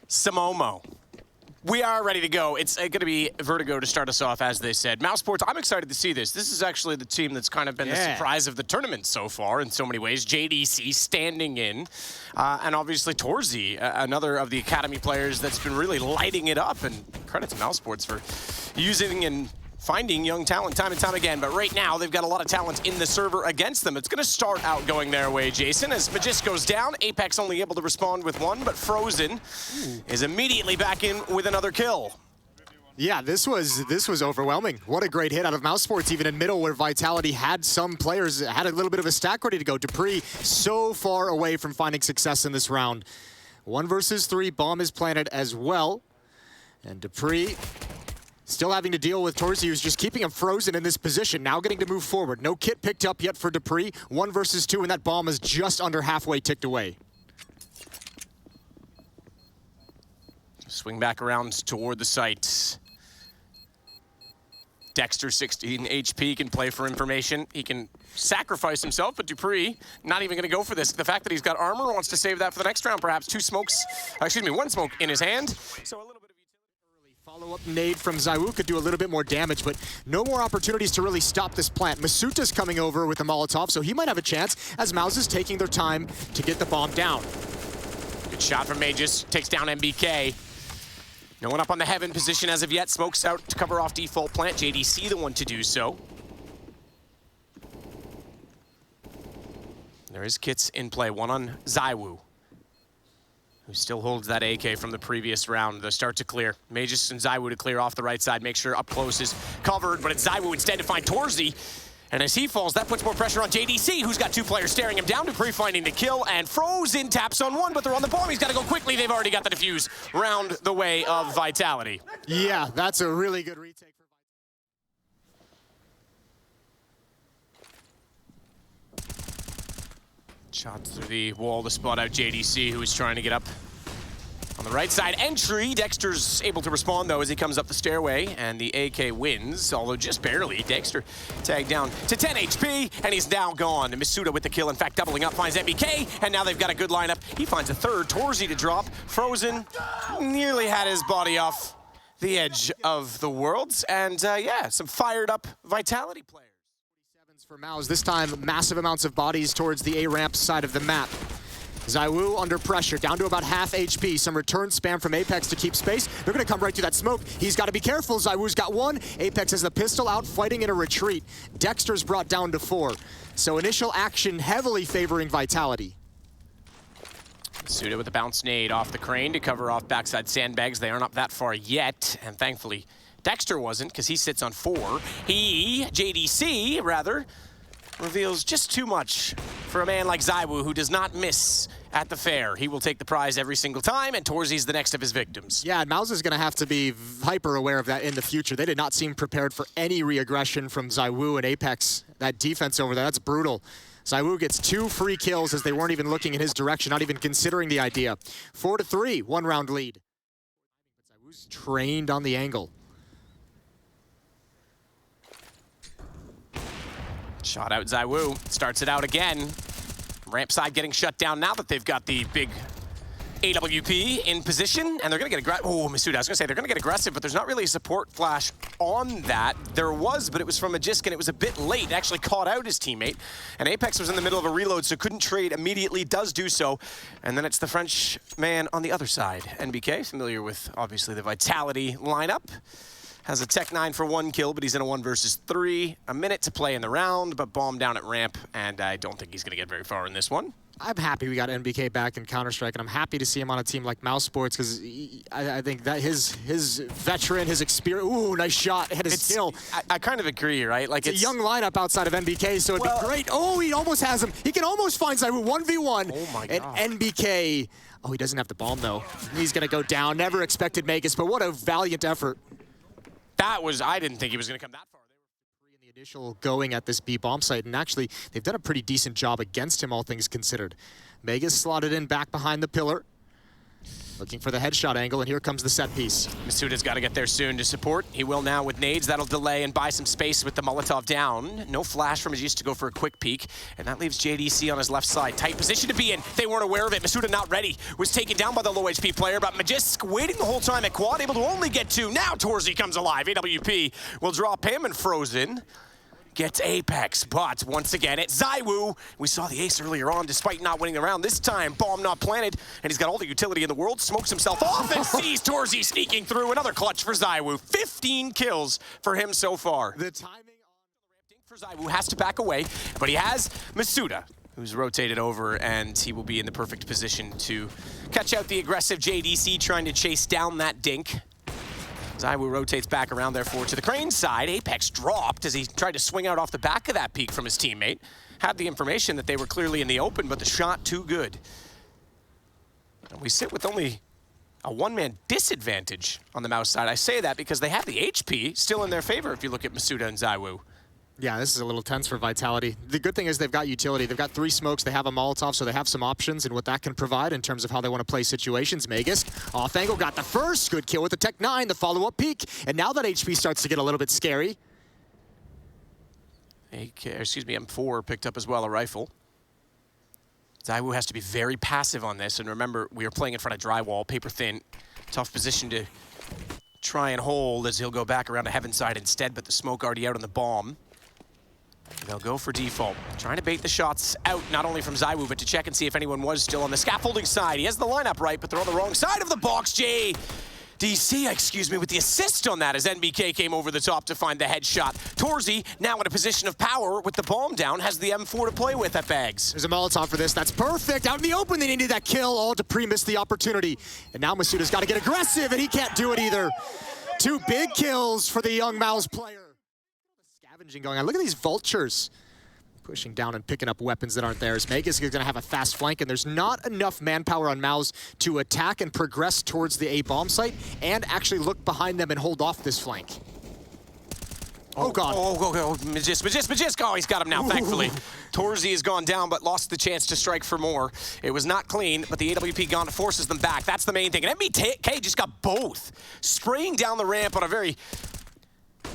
Samomo. We are ready to go. It's going to be Vertigo to start us off, as they said. MOUZ Sports, I'm excited to see this. This is actually the team that's kind of been the surprise of the tournament so far in so many ways. JDC standing in, and obviously Torzy, another of the Academy players that's been really lighting it up. And credit to MOUZ Sports for using and finding young talent time and time again. But right now, they've got a lot of talent in the server against them. It's going to start out going their way, Jason. As Magist goes down, Apex only able to respond with one, but Frozen is immediately back in with another kill. Yeah, this was overwhelming. What a great hit out of MOUZ Sports, even in middle where Vitality had some players, had a little bit of a stack ready to go. dupreeh so far away from finding success in this round. 1 versus 3, bomb is planted as well. And dupreeh still having to deal with Torzy, who's just keeping him frozen in this position, now getting to move forward. No kit picked up yet for dupreeh. 1 versus 2, and that bomb is just under halfway ticked away. Swing back around toward the site. Dexter, 16 HP, can play for information. He can sacrifice himself, but dupreeh not even going to go for this. The fact that he's got armor, wants to save that for the next round, perhaps. 2 smokes, excuse me, 1 smoke in his hand. So a little bit of utility. Follow-up nade from ZywOo could do a little bit more damage, but no more opportunities to really stop this plant. Masuta's coming over with a Molotov, so he might have a chance as MOUZ is taking their time to get the bomb down. Good shot from Magist, takes down MBK. No one up on the heaven position as of yet. Smokes out to cover off default plant. JDC the one to do so. There is kits in play. One on ZywOo, who still holds that AK from the previous round. They start to clear. Magist and ZywOo to clear off the right side. Make sure up close is covered, but it's ZywOo instead to find Torzy. And as he falls, that puts more pressure on JDC, who's got 2 players staring him down. dupreeh finding the kill, and Frozen taps on 1, but they're on the bomb. He's got to go quickly. They've already got the defuse round the way of Vitality. Yeah, that's a really good retake for Vitality. Shots through the wall to spot out JDC, who is trying to get up on the right side entry. Dexter's able to respond, though, as he comes up the stairway, and the AK wins, although just barely. Dexter tagged down to 10 HP, and he's now gone. Masuda with the kill, in fact, doubling up, finds MBK, and now they've got a good lineup. He finds a third, Torzy to drop. Frozen nearly had his body off the edge of the world, and yeah, some fired up Vitality players. For MOUZ, this time massive amounts of bodies towards the A-ramp side of the map. ZywOo under pressure, down to about half HP. Some return spam from Apex to keep space. They're going to come right through that smoke. He's got to be careful. ZywOo's got 1. Apex has the pistol out, fighting in a retreat. Dexter's brought down to 4. So initial action heavily favoring Vitality. Suda with the bounce nade off the crane to cover off backside sandbags. They aren't up that far yet, and thankfully Dexter wasn't, because he sits on 4. JDC, rather, reveals just too much for a man like ZywOo, who does not miss at the fair. He will take the prize every single time, and Torzy's the next of his victims. Yeah, and MOUZ is going to have to be hyper aware of that in the future. They did not seem prepared for any re-aggression from ZywOo and Apex. That defense over there, that's brutal. ZywOo gets 2 free kills as they weren't even looking in his direction, not even considering the idea. 4-3, 1-round lead. ZywOo's trained on the angle. Shot out ZywOo, starts it out again. Ramp side getting shut down now that they've got the big AWP in position, and they're gonna get aggressive. Oh, Masuda, I was gonna say they're gonna get aggressive, but there's not really a support flash on that. There was, but it was from Magist, and it was a bit late. It actually caught out his teammate, and Apex was in the middle of a reload, so couldn't trade immediately, does do so. And then it's the French man on the other side. NBK, familiar with, obviously, the Vitality lineup. Has a Tech 9 for 1 kill, but he's in a 1 versus 3. A minute to play in the round, but bomb down at ramp, and I don't think he's going to get very far in this one. I'm happy we got NBK back in Counter-Strike, and I'm happy to see him on a team like MOUZ Sports, because I think that his veteran, his experience, ooh, nice shot, hit his kill. I kind of agree, right? Like it's a young lineup outside of NBK, so it'd be great. Oh, he almost has him. He can almost find ZywOo 1v1. Oh my God. And NBK, oh, he doesn't have the bomb, though. He's going to go down. Never expected Magus, but what a valiant effort. That was, I didn't think he was going to come that far. They were in the initial going at this B bomb site, and actually, they've done a pretty decent job against him, all things considered. Magus slotted in back behind the pillar. Looking for the headshot angle, and here comes the set piece. Masuda's got to get there soon to support. He will now with nades. That'll delay and buy some space with the Molotov down. No flash from his use to go for a quick peek, and that leaves JDC on his left side. Tight position to be in. They weren't aware of it. Masuda not ready. Was taken down by the low HP player, but Magisk waiting the whole time at quad, able to only get two. Now Torzy comes alive. AWP will drop him, and Frozen gets Apex, but once again, it's ZywOo. We saw the ace earlier on, despite not winning the round. This time, bomb not planted, and he's got all the utility in the world, smokes himself off, and sees Torzy sneaking through. Another clutch for ZywOo. 15 kills for him so far. The timing for ZywOo has to back away, but he has Masuda, who's rotated over, and he will be in the perfect position to catch out the aggressive JDC trying to chase down that dink. ZywOo rotates back around, therefore, to the crane side. Apex dropped as he tried to swing out off the back of that peak from his teammate. Had the information that they were clearly in the open, but the shot too good. And we sit with only a one-man disadvantage on the MOUZ side. I say that because they have the HP still in their favor if you look at Masuda and ZywOo. Yeah, this is a little tense for Vitality. The good thing is they've got utility. They've got 3 smokes, they have a Molotov, so they have some options and what that can provide in terms of how they want to play situations. Magisk, off angle, got the first. Good kill with the Tech 9, the follow-up peek. And now that HP starts to get a little bit scary. M4 picked up as well, a rifle. ZywOo has to be very passive on this, and remember, we are playing in front of drywall, paper thin. Tough position to try and hold as he'll go back around to Heaven side instead, but the smoke already out on the bomb. They'll go for default, trying to bait the shots out, not only from ZywOo, but to check and see if anyone was still on the scaffolding side. He has the lineup right, but they're on the wrong side of the box. JDC, with the assist on that as NBK came over the top to find the headshot. Torzy, now in a position of power with the bomb down, has the M4 to play with at Bags. There's a Molotov for this. That's perfect. Out in the open, they needed that kill. Oh, Dupree missed the opportunity. And now Masuda's got to get aggressive, and he can't do it either. 2 big kills for the young MOUZ player. Scavenging going on. Look at these vultures pushing down and picking up weapons that aren't theirs. Magisk is going to have a fast flank, and there's not enough manpower on MOUZ to attack and progress towards the A bomb site and actually look behind them and hold off this flank. Oh, God. Magisk. Oh, he's got him now, thankfully. Torzy has gone down, but lost the chance to strike for more. It was not clean, but the AWP gone forces them back. That's the main thing. And MBK just got both. Spraying down the ramp on a very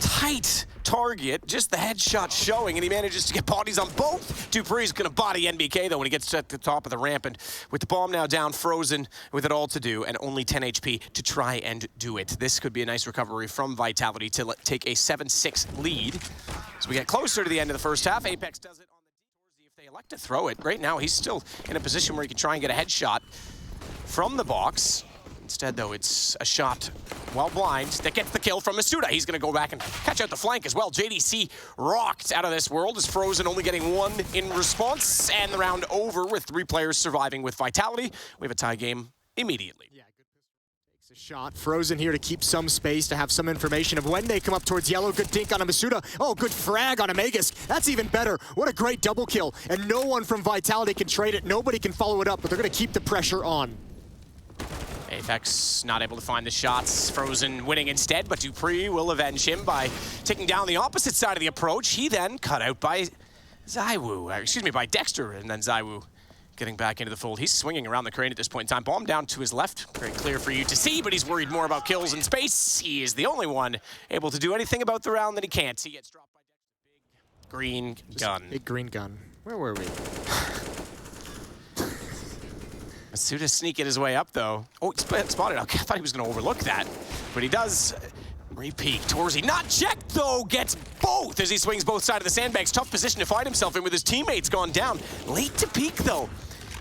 tight target, just the headshot showing, and he manages to get bodies on both. Dupree's gonna body NBK though when he gets to the top of the ramp, and with the bomb now down, Frozen with it all to do, and only 10 HP to try and do it. This could be a nice recovery from Vitality to take a 7-6 lead. As we get closer to the end of the first half, Apex does it on the Torzy if they elect to throw it. Right now, he's still in a position where he can try and get a headshot from the box. Instead, though, it's a shot while blind that gets the kill from Masuda. He's going to go back and catch out the flank as well. JDC rocked out of this world as Frozen only getting 1 in response, and the round over with 3 players surviving with Vitality. We have a tie game immediately. Yeah, good takes a shot. Frozen here to keep some space, to have some information of when they come up towards yellow. Good dink on a Masuda. Oh, good frag on a Magisk. That's even better. What a great double kill. And no one from Vitality can trade it. Nobody can follow it up, but they're going to keep the pressure on. Apex not able to find the shots. Frozen winning instead, but Dupree will avenge him by taking down the opposite side of the approach. He then cut out by by Dexter, and then ZywOo getting back into the fold. He's swinging around the crane at this point in time. Bomb down to his left. Very clear for you to see, but he's worried more about kills in space. He is the only one able to do anything about the round that he can't. He gets dropped by Dexter. Big green gun. Big green gun. Where were we? Masuda sneaking his way up, though. Oh, he spotted. Okay, I thought he was going to overlook that. But he does repeat. Torzy, not checked, though, gets both as he swings both sides of the sandbags. Tough position to find himself in with his teammates gone down. Late to peek, though.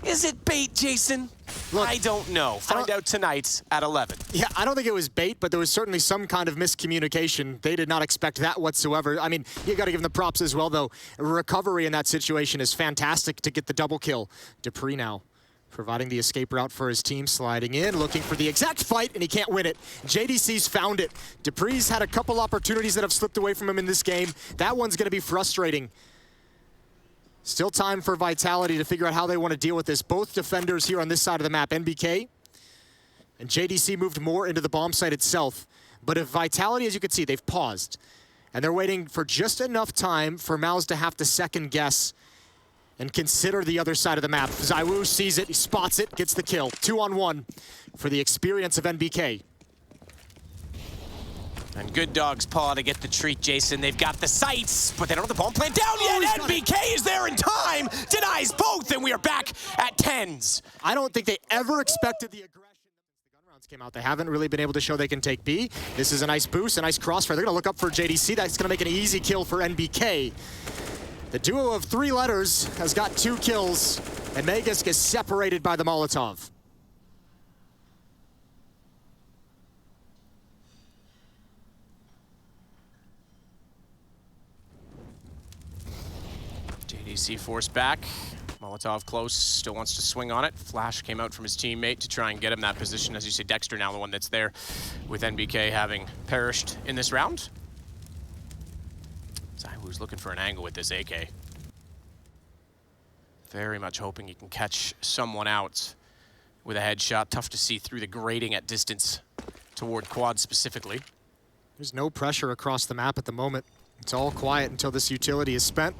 Is it bait, Jason? Look, I don't know. Find out tonight at 11. Yeah, I don't think it was bait, but there was certainly some kind of miscommunication. They did not expect that whatsoever. I mean, you got to give them the props as well, though. Recovery in that situation is fantastic to get the double kill. Dupree now providing the escape route for his team, sliding in, looking for the exact fight, and he can't win it. JDC's found it. Dupree's had a couple opportunities that have slipped away from him in this game. That one's going to be frustrating. Still time for Vitality to figure out how they want to deal with this. Both defenders here on this side of the map, NBK and JDC, moved more into the bomb site itself. But if Vitality, as you can see, they've paused, and they're waiting for just enough time for MOUZ to have to second guess and consider the other side of the map. ZywOo sees it, he spots it, gets the kill. 2-on-1 for the experience of NBK. And Good Dog's paw to get the treat, Jason. They've got the sights, but they don't have the bomb plant down yet. NBK is there in time, denies both, and we are back at 10s. I don't think they ever expected the aggression. The gun rounds came out. They haven't really been able to show they can take B. This is a nice boost, a nice crossfire. They're going to look up for JDC. That's going to make an easy kill for NBK. The duo of 3 letters has got 2 kills, and Magisk is separated by the Molotov. JDC forced back. Molotov close, still wants to swing on it. Flash came out from his teammate to try and get him that position. As you say, Dexter now the one that's there, with NBK having perished in this round. ZywOo's looking for an angle with this AK. Very much hoping he can catch someone out with a headshot. Tough to see through the grating at distance toward quad specifically. There's no pressure across the map at the moment. It's all quiet until this utility is spent.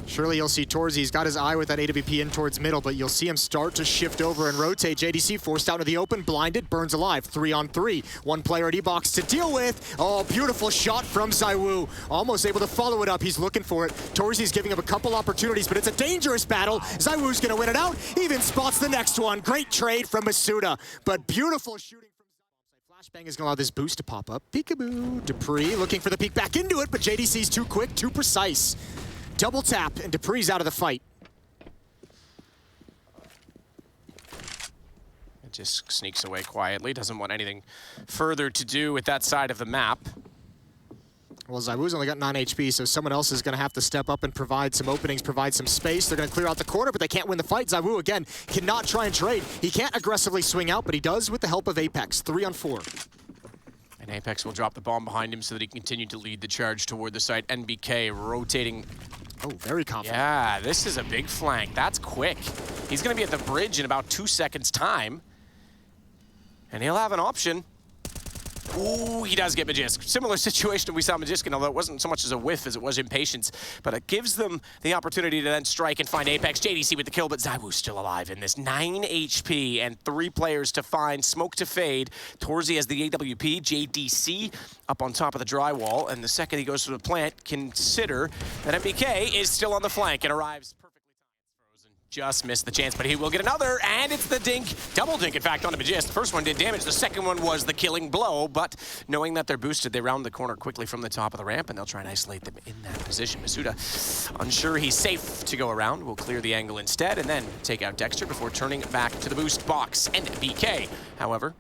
Surely you'll see Torzy, he's got his eye with that AWP in towards middle, but you'll see him start to shift over and rotate. JDC forced out into the open, blinded, burns alive. 3-on-3. 1 player at E-box to deal with. Oh, beautiful shot from ZywOo. Almost able to follow it up. He's looking for it. Torzy's giving him a couple opportunities, but it's a dangerous battle. ZywOo's gonna win it out. Even spots the next one. Great trade from Masuda, but beautiful shooting from Flashbang is gonna allow this boost to pop up. Peekaboo. Dupree looking for the peek back into it, but JDC's too quick, too precise. Double tap, and Dupree's out of the fight. It just sneaks away quietly, doesn't want anything further to do with that side of the map. Well, ZywOo's only got 9 HP, so someone else is going to have to step up and provide some openings, provide some space. They're going to clear out the corner, but they can't win the fight. ZywOo, again, cannot try and trade. He can't aggressively swing out, but he does with the help of Apex. 3-on-4. And Apex will drop the bomb behind him so that he can continue to lead the charge toward the site. NBK rotating. Oh, very confident. Yeah, this is a big flank. That's quick. He's going to be at the bridge in about 2 seconds' time. And he'll have an option. Ooh, he does get Magisk. Similar situation we saw Magisk in, although it wasn't so much as a whiff as it was impatience. But it gives them the opportunity to then strike and find Apex. JDC with the kill, but ZywOo's still alive in this. 9 HP and 3 players to find. Smoke to fade. Torzy has the AWP. JDC up on top of the drywall. And the second he goes to the plant, consider that MBK is still on the flank and arrives perfectly. Just missed the chance, but he will get another, and it's the dink. Double dink, in fact, onto Magisk. The first one did damage. The second one was the killing blow, but knowing that they're boosted, they round the corner quickly from the top of the ramp, and they'll try and isolate them in that position. Masuda, unsure he's safe to go around, will clear the angle instead, and then take out Dexter before turning back to the boost box. And BK, however,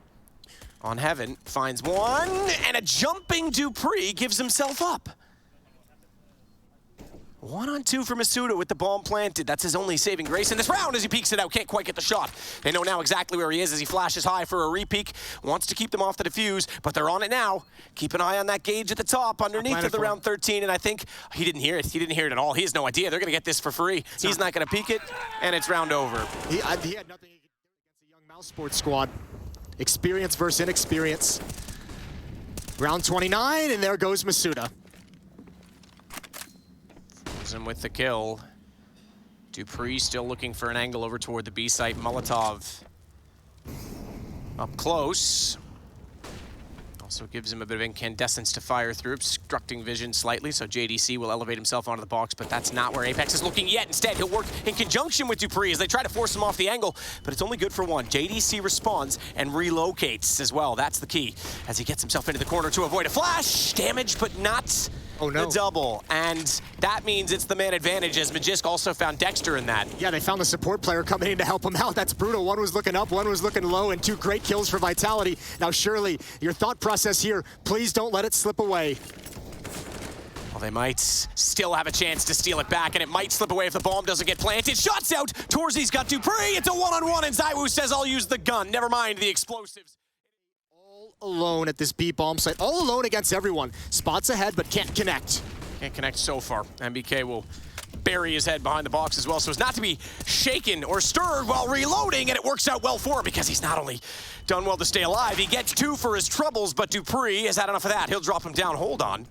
on Heaven, finds one, and a jumping Dupree gives himself up. 1-on-2 for Masuda with the bomb planted. That's his only saving grace in this round as he peeks it out. Can't quite get the shot. They know now exactly where he is as he flashes high for a re-peek. Wants to keep them off the defuse, but they're on it now. Keep an eye on that gauge at the top underneath of the round 13, and I think he didn't hear it. He didn't hear it at all. He has no idea. They're going to get this for free. He's not going to peek it, and it's round over. He had nothing he could do against a young MOUZ Sports squad. Experience versus inexperience. Round 29, and there goes Masuda. Him with the kill. Dupree still looking for an angle over toward the B site. Molotov up close. Also gives him a bit of incandescence to fire through, obstructing vision slightly, so JDC will elevate himself onto the box, but that's not where Apex is looking yet. Instead, he'll work in conjunction with Dupree as they try to force him off the angle, but it's only good for one. JDC responds and relocates as well. That's the key as he gets himself into the corner to avoid a flash. Damage, but not the double. And that means it's the man advantage as Magisk also found Dexter in that. Yeah, they found the support player coming in to help him out. That's brutal. One was looking up, one was looking low, and 2 great kills for Vitality. Now, surely, your thought process here, please don't let it slip away. Well, they might still have a chance to steal it back, and it might slip away if the bomb doesn't get planted. Shots out! Torzy's got Dupree! It's a 1-on-1, and ZywOo says, I'll use the gun. Never mind the explosives. Alone at this B bomb site, all alone against everyone. Spots ahead, but can't connect. Can't connect so far. MBK will bury his head behind the box as well, so as not to be shaken or stirred while reloading, and it works out well for him because he's not only done well to stay alive, he gets 2 for his troubles, but Dupree has had enough of that. He'll drop him down. Hold on.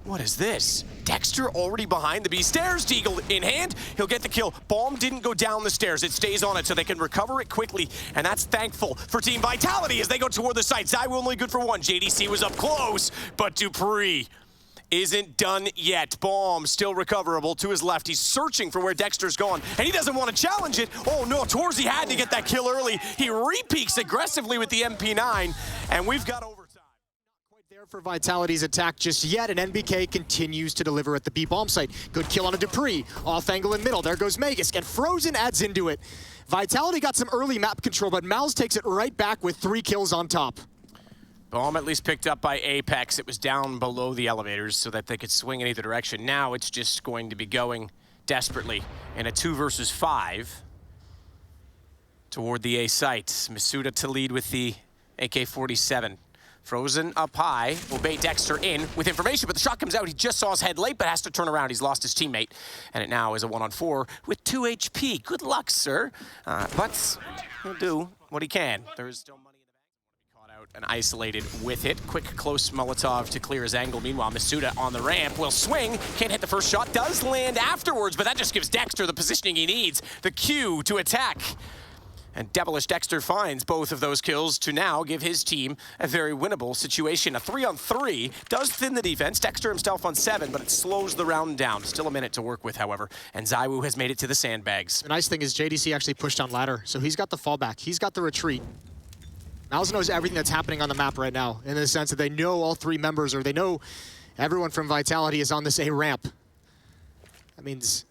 What is this? Dexter already behind the B stairs. Deagle in hand. He'll get the kill. Bomb didn't go down the stairs. It stays on it so they can recover it quickly. And that's thankful for Team Vitality as they go toward the site. ZywOo only good for one. JDC was up close, but Dupree isn't done yet. Bomb still recoverable to his left. He's searching for where Dexter's gone, and he doesn't want to challenge it. Oh no, Torzy had to get that kill early. He re-peeks aggressively with the MP9, and we've got overtime. There for Vitality's attack just yet, and NBK continues to deliver at the B bomb site. Good kill on a Dupree, off angle in middle. There goes Magisk, and Frozen adds into it. Vitality got some early map control, but MOUZ takes it right back with 3 kills on top. Bomb at least picked up by Apex. It was down below the elevators so that they could swing in either direction. Now it's just going to be going desperately in a 2 versus 5 toward the A site. Masuda to lead with the AK-47. Frozen up high, will bait Dexter in with information, but the shot comes out. He just saw his head late, but has to turn around. He's lost his teammate, and it now is a 1-on-4 with 2 HP. Good luck, sir. But he'll do what he can. There is still money in the bank. Caught out and isolated with it. Quick, close Molotov to clear his angle. Meanwhile, Masuda on the ramp will swing. Can't hit the first shot. Does land afterwards, but that just gives Dexter the positioning he needs. The cue to attack. And Devilish Dexter finds both of those kills to now give his team a very winnable situation. A 3-on-3 does thin the defense. Dexter himself on 7, but it slows the round down. Still a minute to work with, however. And ZywOo has made it to the sandbags. The nice thing is JDC actually pushed on ladder, so he's got the fallback. He's got the retreat. MOUZ knows everything that's happening on the map right now, in the sense that they know all 3 members, or they know everyone from Vitality is on this A ramp. That means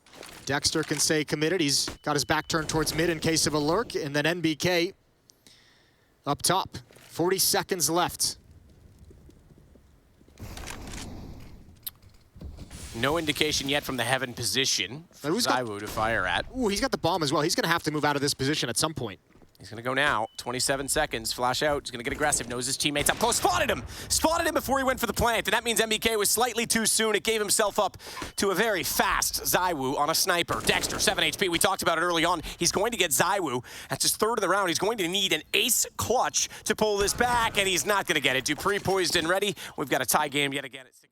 Dexter can stay committed. He's got his back turned towards mid in case of a lurk, and then NBK up top. 40 seconds left. No indication yet from the heaven position for ZywOo to fire at. Ooh, he's got the bomb as well. He's going to have to move out of this position at some point. He's going to go now. 27 seconds. Flash out. He's going to get aggressive. Knows his teammates up close. Spotted him! Spotted him before he went for the plant. And that means MBK was slightly too soon. It gave himself up to a very fast ZywOo on a sniper. Dexter, 7 HP. We talked about it early on. He's going to get ZywOo. That's his 3rd of the round. He's going to need an ace clutch to pull this back, and he's not going to get it. Dupree poised and ready. We've got a tie game yet again at 16.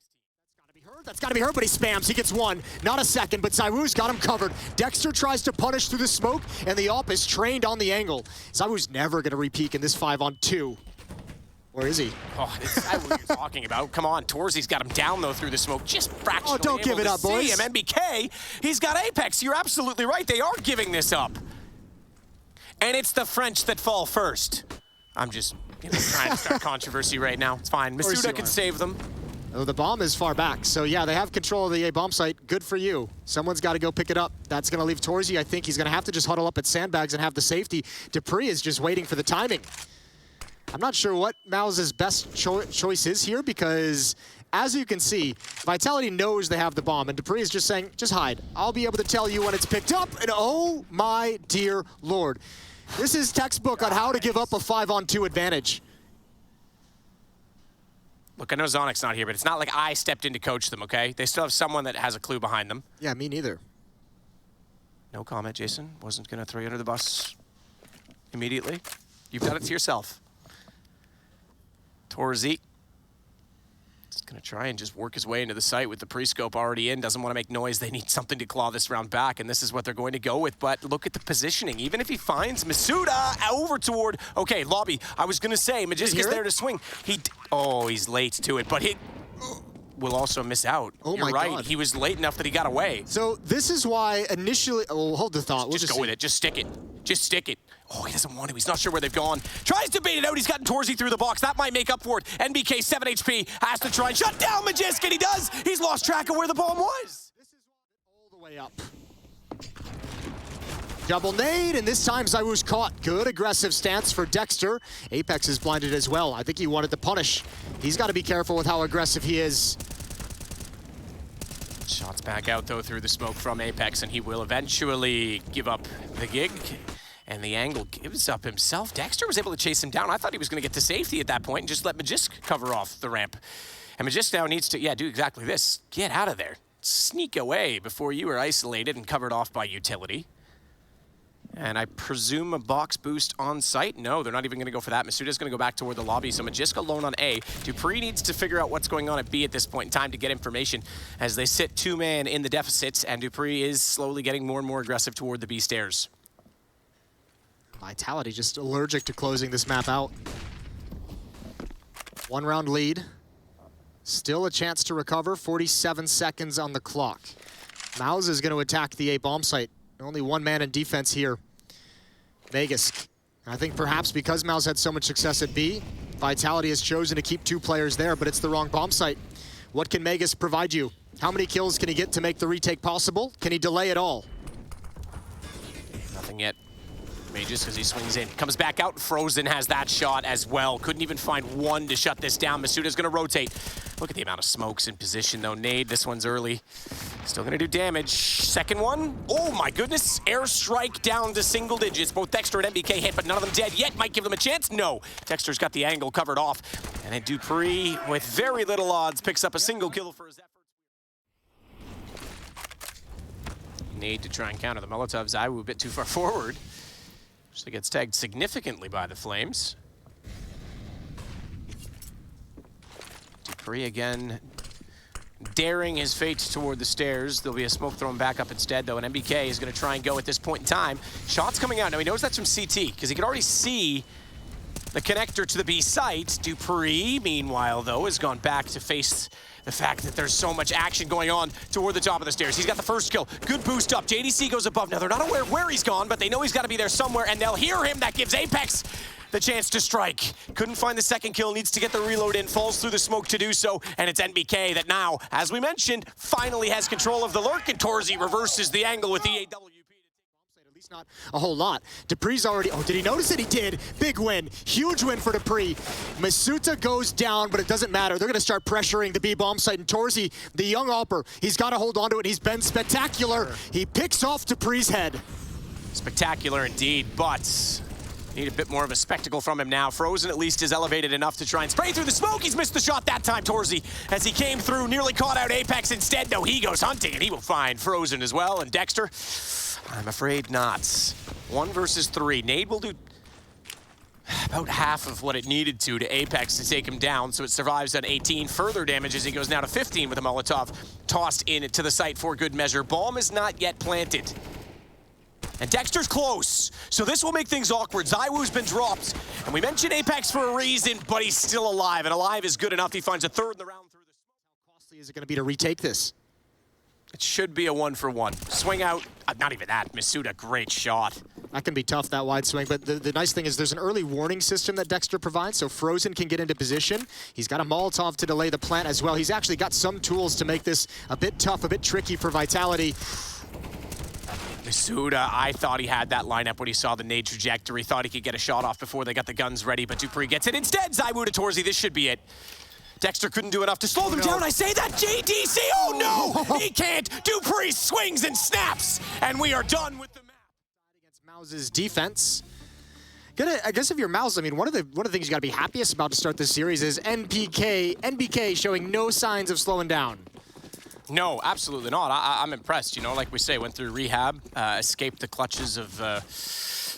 That's got to be heard, but he spams. He gets 1, not a second, but ZywOo's got him covered. Dexter tries to punish through the smoke, and the op is trained on the angle. ZywOo's never going to re-peek in this 5-on-2. Where is he? Oh, it's ZywOo you're talking about. Come on, Torzy's got him down, though, through the smoke. Just fractionally don't give it up, boys. Him. MBK, he's got Apex. You're absolutely right. They are giving this up. And it's the French that fall first. I'm just trying to start controversy right now. It's fine. Masuda can save them. Oh, the bomb is far back. So yeah, they have control of the A bomb site. Good for you. Someone's got to go pick it up. That's going to leave Torzy. I think he's going to have to just huddle up at sandbags and have the safety. Dupree is just waiting for the timing. I'm not sure what MOUZ's best choice is here, because as you can see, Vitality knows they have the bomb, and Dupree is just saying, just hide. I'll be able to tell you when it's picked up. And oh my dear Lord. This is textbook on how to give up a 5-on-2 advantage. Look, I know Zonic's not here, but it's not like I stepped in to coach them, okay? They still have someone that has a clue behind them. Yeah, me neither. No comment, Jason. Wasn't going to throw you under the bus immediately. You've done it to yourself. Torzy. Just going to try and just work his way into the site with the pre-scope already in. Doesn't want to make noise. They need something to claw this round back, and this is what they're going to go with. But look at the positioning. Even if he finds Masuda over toward... Okay, lobby. I was going to say, Magisk is there to swing. Oh, he's late to it, but he will also miss out. Oh, You're my right. God. He was late enough that he got away. So this is why initially... Oh, hold the thought. Just go with it. Just stick it. Just stick it. Oh, he doesn't want to. He's not sure where they've gone. Tries to bait it out. He's gotten Torzy through the box. That might make up for it. NBK, 7 HP, has to try and shut down Magisk, and he does. He's lost track of where the bomb was. This is all the way up. Double nade, and this time ZywOo's caught. Good aggressive stance for Dexter. Apex is blinded as well. I think he wanted to punish. He's got to be careful with how aggressive he is. Shots back out, though, through the smoke from Apex, and he will eventually give up the gig. And the angle gives up himself. Dexter was able to chase him down. I thought he was going to get to safety at that point and just let Magisk cover off the ramp. And Magisk now needs to, do exactly this. Get out of there. Sneak away before you are isolated and covered off by utility. And I presume a box boost on site? No, they're not even going to go for that. Masuda's going to go back toward the lobby, so Magisk alone on A. dupreeh needs to figure out what's going on at B at this point in time to get information as they sit two-man in the deficit, and dupreeh is slowly getting more and more aggressive toward the B stairs. Vitality just allergic to closing this map out. 1 round lead. Still a chance to recover, 47 seconds on the clock. MOUZ is going to attack the A bomb site. Only one man in defense here. Magisk. I think perhaps because MOUZ had so much success at B, Vitality has chosen to keep 2 players there, but it's the wrong bomb site. What can Magisk provide you? How many kills can he get to make the retake possible? Can he delay it all? Nothing yet. Magisk, because he swings in, comes back out. Frozen has that shot as well. Couldn't even find one to shut this down. Masuda's going to rotate. Look at the amount of smokes in position, though. Nade, this one's early. Still going to do damage. Second one. Oh, my goodness. Airstrike down to single digits. Both Dexter and MBK hit, but none of them dead yet. Might give them a chance. No. Dexter's got the angle covered off. And then dupreeh, with very little odds, picks up a single kill for his efforts. Nade to try and counter the Molotov. ZywOo a bit too far forward. So gets tagged significantly by the Flames. dupreeh again daring his fate toward the stairs. There'll be a smoke thrown back up instead, though, and MBK is going to try and go at this point in time. Shots coming out. Now, he knows that's from CT, because he could already see the connector to the B site. dupreeh, meanwhile, though, has gone back to face the fact that there's so much action going on toward the top of the stairs. He's got the first kill. Good boost up. JDC goes above. Now, they're not aware where he's gone, but they know he's got to be there somewhere, and they'll hear him. That gives Apex the chance to strike. Couldn't find the second kill. Needs to get the reload in. Falls through the smoke to do so, and it's NBK that now, as we mentioned, finally has control of the lurk, and torzsi reverses the angle with the AWP. At least not a whole lot. dupreeh's already, oh, did he notice it? He did. Big win. Huge win for dupreeh. Masuta goes down, but it doesn't matter. They're going to start pressuring the B bomb site, and torzsi, the young AWPer, he's got to hold on to it. He's been spectacular. He picks off dupreeh's head. Spectacular indeed, but need a bit more of a spectacle from him now. Frozen at least is elevated enough to try and spray through the smoke. He's missed the shot that time, torzsi, as he came through, nearly caught out Apex. Instead, though, he goes hunting, and he will find Frozen as well. And Dexter, I'm afraid not. 1 versus 3. Nade will do about half of what it needed to Apex to take him down, so it survives at 18. Further damage as he goes now to 15 with a Molotov tossed in to the site for good measure. Bomb is not yet planted. And Dexter's close, so this will make things awkward. ZywOo's been dropped, and we mentioned Apex for a reason, but he's still alive, and alive is good enough. He finds a third in the round through the smoke. How costly is it going to be to retake this? It should be a 1-for-1. Swing out, not even that. Masuda, great shot. That can be tough, that wide swing, but the nice thing is there's an early warning system that Dexter provides, so Frozen can get into position. He's got a Molotov to delay the plant as well. He's actually got some tools to make this a bit tough, a bit tricky for Vitality. Masuda, I thought he had that lineup when he saw the nade trajectory. Thought he could get a shot off before they got the guns ready, but dupreeh gets it instead. ZywOo to torzsi, this should be it. Dexter couldn't do enough to slow them down. I say that, JDC, oh no! He can't! dupreeh swings and snaps, and we are done with the map. Against MOUZ's defense. I guess if you're MOUZ, I mean, one of the things you got to be happiest about to start this series is NBK showing no signs of slowing down. No, absolutely not. I'm impressed. You know, like we say, went through rehab, escaped the clutches of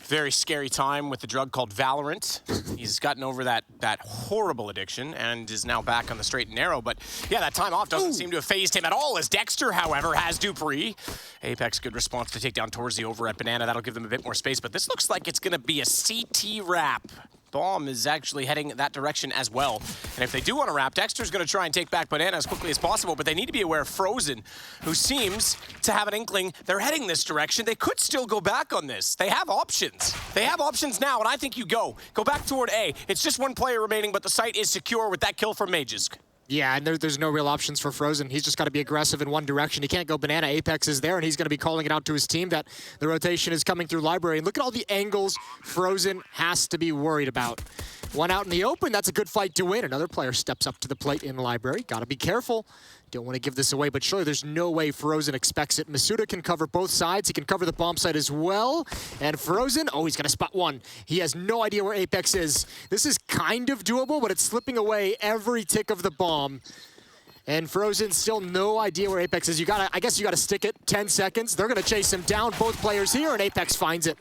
very scary time with the drug called Valorant. He's gotten over that horrible addiction and is now back on the straight and narrow. But yeah, that time off doesn't seem to have phased him at all, as Dexter, however, has dupreeh. Apex, good response to take down torzsi over at Banana. That'll give them a bit more space, but this looks like it's going to be a CT wrap. Bomb is actually heading that direction as well. And if they do want to wrap, Dexter's going to try and take back Banana as quickly as possible, but they need to be aware of Frozen, who seems to have an inkling they're heading this direction. They could still go back on this. They have options. They have options now, and I think you go. Go back toward A. It's just one player remaining, but the site is secure with that kill from Magisk. Yeah, and there's no real options for Frozen. He's just got to be aggressive in one direction. He can't go Banana. Apex is there, and he's going to be calling it out to his team that the rotation is coming through Library. And look at all the angles Frozen has to be worried about. One out in the open, that's a good fight to win. Another player steps up to the plate in Library. Got to be careful. Don't want to give this away, but surely there's no way Frozen expects it. Masuda can cover both sides. He can cover the bomb site as well. And Frozen, oh, he's going to spot one. He has no idea where Apex is. This is kind of doable, but it's slipping away every tick of the bomb. And Frozen still no idea where Apex is. I guess you gotta stick it 10 seconds. They're gonna chase him down, both players here, and Apex finds it.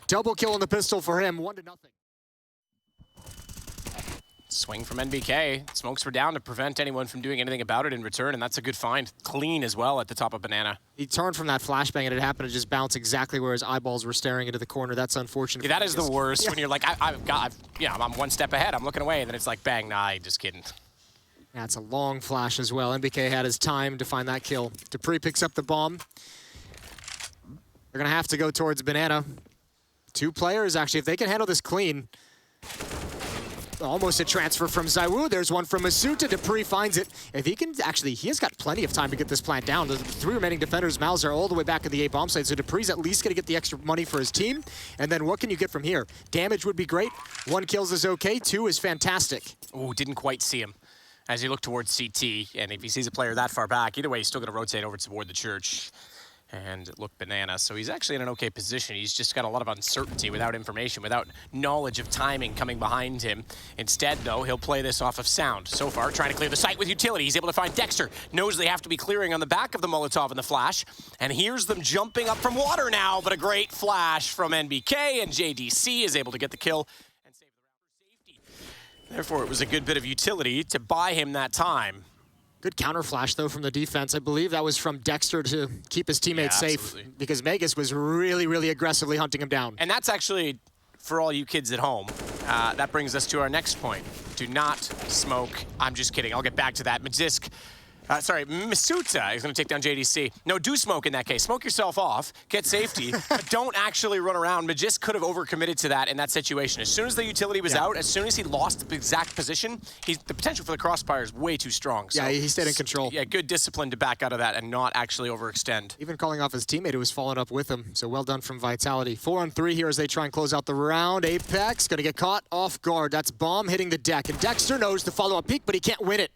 Double kill on the pistol for him, 1-0. Swing from NBK. Smokes were down to prevent anyone from doing anything about it in return, and that's a good find. Clean as well at the top of Banana. He turned from that flashbang and it happened to just bounce exactly where his eyeballs were staring into the corner. That's unfortunate. Yeah, that is the worst when you're like, I'm one step ahead. I'm looking away, and then it's like, bang, nah, just kidding. Yeah, it's a long flash as well. NBK had his time to find that kill. Dupree picks up the bomb. They're gonna have to go towards Banana. Two players, actually, if they can handle this clean. Almost a transfer from ZywOo. There's one from Masuta. Dupree finds it. If he can, actually, he has got plenty of time to get this plant down. The three remaining defenders, MOUZ, are all the way back at the A bomb site, so Dupree's at least going to get the extra money for his team. And then what can you get from here? Damage would be great. 1 kills is okay. 2 is fantastic. Ooh, didn't quite see him as he looked towards CT. And if he sees a player that far back, either way, he's still going to rotate over toward the church and look Banana. So he's actually in an okay position. He's just got a lot of uncertainty without information, without knowledge of timing coming behind him. Instead, though, he'll play this off of sound. So far, trying to clear the site with utility. He's able to find Dexter. Knows they have to be clearing on the back of the Molotov and the flash. And hears them jumping up from water now, but a great flash from NBK, and JDC is able to get the kill and save the round for safety. Therefore, it was a good bit of utility to buy him that time. Good counter flash, though, from the defense. I believe that was from Dexter to keep his teammates safe, because Magus was really, really aggressively hunting him down. And that's actually, for all you kids at home, that brings us to our next point. Do not smoke. I'm just kidding. I'll get back to that. Masuta is going to take down JDC. No, do smoke in that case. Smoke yourself off, get safety, but don't actually run around. Majis could have overcommitted to that in that situation. As soon as the utility was out, as soon as he lost the exact position, the potential for the crossfire is way too strong. So, yeah, he stayed in control. Yeah, good discipline to back out of that and not actually overextend. Even calling off his teammate who was following up with him. So well done from Vitality. 4-on-3 here as they try and close out the round. Apex going to get caught off guard. That's bomb hitting the deck. And Dexter knows the follow-up peek, but he can't win it.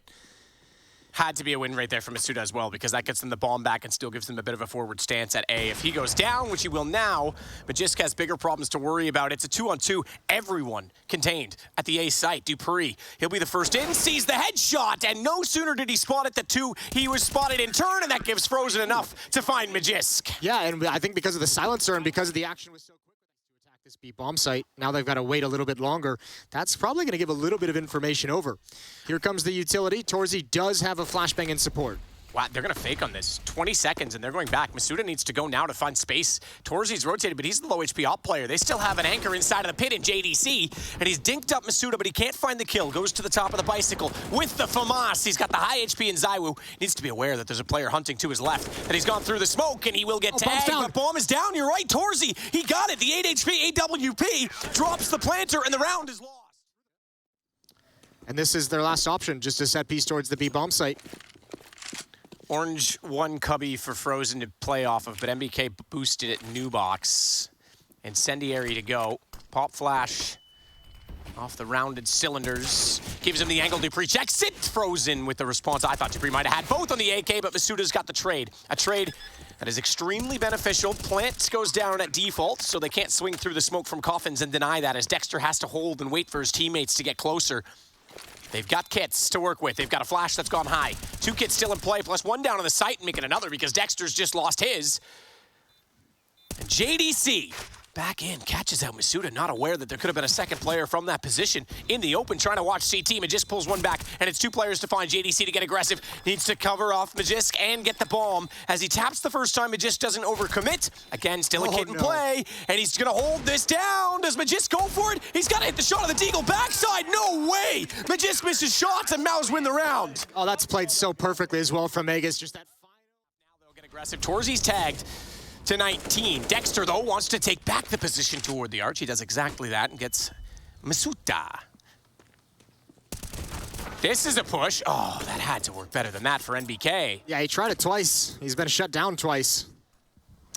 Had to be a win right there for Masuda as well, because that gets them the bomb back and still gives them a bit of a forward stance at A. If he goes down, which he will now, Magisk has bigger problems to worry about. It's a 2-on-2, everyone contained at the A site. Dupree, he'll be the first in, sees the headshot, and no sooner did he spot it, the 2, he was spotted in turn, and that gives Frozen enough to find Magisk. Yeah, and I think because of the silencer and because of the action was so quick to attack this B bomb site, now they've got to wait a little bit longer. That's probably going to give a little bit of information over. Here comes the utility. Torzy does have a flashbang in support. Wow, they're going to fake on this. 20 seconds, and they're going back. Masuda needs to go now to find space. Torzi's rotated, but he's the low HP op player. They still have an anchor inside of the pit in JDC, and he's dinked up Masuda, but he can't find the kill. Goes to the top of the bicycle with the FAMAS. He's got the high HP in ZywOo. Needs to be aware that there's a player hunting to his left, that he's gone through the smoke, and he will get tagged. But bomb is down. You're right, Torzi. He got it. The 8 HP AWP drops the planter, and the round is lost. And this is their last option, just a set piece towards the B bomb site. Orange 1 cubby for Frozen to play off of, but MBK boosted it new box. Incendiary to go. Pop flash off the rounded cylinders. Gives him the angle. Dupree checks it. Frozen with the response. I thought Dupree might have had both on the AK, but Masuda's got the trade. A trade that is extremely beneficial. Plant goes down at default, so they can't swing through the smoke from coffins and deny that, as Dexter has to hold and wait for his teammates to get closer. They've got kits to work with. They've got a flash that's gone high. 2 kits still in play, plus 1 down on the site and making another because Dexter's just lost his. And JDC back in, catches out Masuda, not aware that there could have been a second player from that position in the open, trying to watch CT. Magisk pulls 1 back, and it's 2 players to find. JDC to get aggressive, needs to cover off Magisk and get the bomb. As he taps the first time, Magisk doesn't overcommit. Again, still a kid in play, and he's gonna hold this down. Does Magisk go for it? He's gotta hit the shot of the Deagle backside. No way! Magisk misses shots, and MOUZ win the round. Oh, that's played so perfectly as well from Magus. Just that final. Now they'll get aggressive. Torzi's tagged to 19. Dexter, though, wants to take back the position toward the arch. He does exactly that and gets Masuta. This is a push. Oh, that had to work better than that for NBK. Yeah, he tried it twice. He's been shut down twice.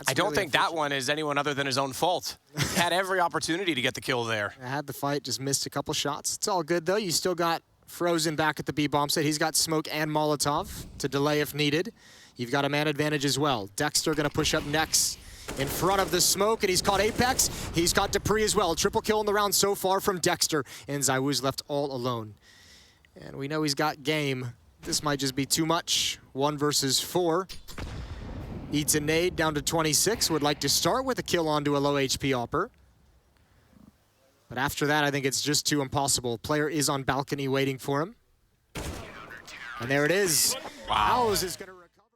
I don't think that one is anyone other than his own fault. He had every opportunity to get the kill there. I had the fight, just missed a couple shots. It's all good, though. You still got Frozen back at the B bomb site. He's got smoke and Molotov to delay if needed. You've got a man advantage as well. Dexter gonna push up next in front of the smoke, and he's caught Apex. He's got Dupree as well. Triple kill in the round so far from Dexter, and ZywOo's left all alone. And we know he's got game. This might just be too much. 1 versus 4. Eats a nade down to 26. Would like to start with a kill onto a low HP Opper. But after that, I think it's just too impossible. Player is on balcony waiting for him. And there it is. Wow. MOUZ is going to recover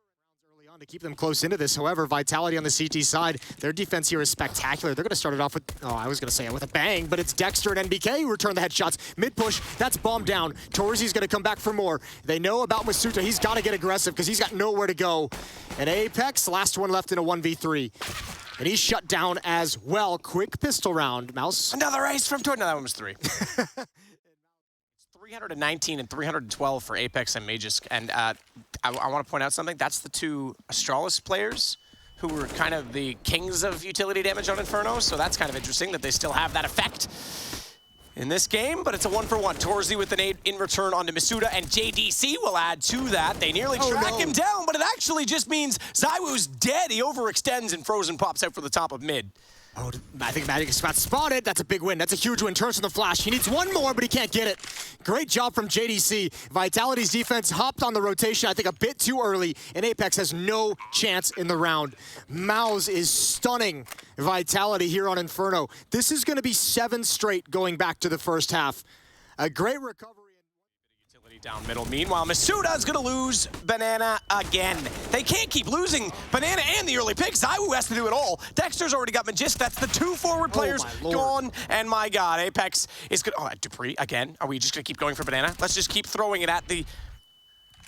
early on to keep them close into this. However, Vitality on the CT side, their defense here is spectacular. They're going to start it off with, I was going to say it with a bang, but it's Dexter and NBK who return the headshots. Mid push, that's bomb down. Torzi's going to come back for more. They know about Masuta. He's got to get aggressive because he's got nowhere to go. And Apex, last one left in a 1v3. And he's shut down as well. Quick pistol round. MOUZ. Another ace from Torn. No, that one was 3. 319 and 312 for Apex and Magisk. And I want to point out something. That's the 2 Astralis players who were kind of the kings of utility damage on Inferno. So that's kind of interesting that they still have that effect in this game, but it's a 1-for-1. Torzi with the nade in return onto Masuda, and JDC will add to that. They nearly track him down, but it actually just means ZywOo's dead. He overextends, and Frozen pops out for the top of mid. Oh, I think Magic is spotted. That's a big win. That's a huge win. Turns on the flash. He needs one more, but he can't get it. Great job from JDC. Vitality's defense hopped on the rotation, I think, a bit too early, and Apex has no chance in the round. MOUZ is stunning Vitality here on Inferno. This is going to be 7 straight going back to the first half. A great recovery. Down middle. Meanwhile, Masuda is going to lose Banana again. They can't keep losing Banana and the early pick. ZywOo has to do it all. Dexter's already got Magisk. That's the 2 forward players gone. And my God, Apex is going to... Oh, Dupree again. Are we just going to keep going for Banana? Let's just keep throwing it at the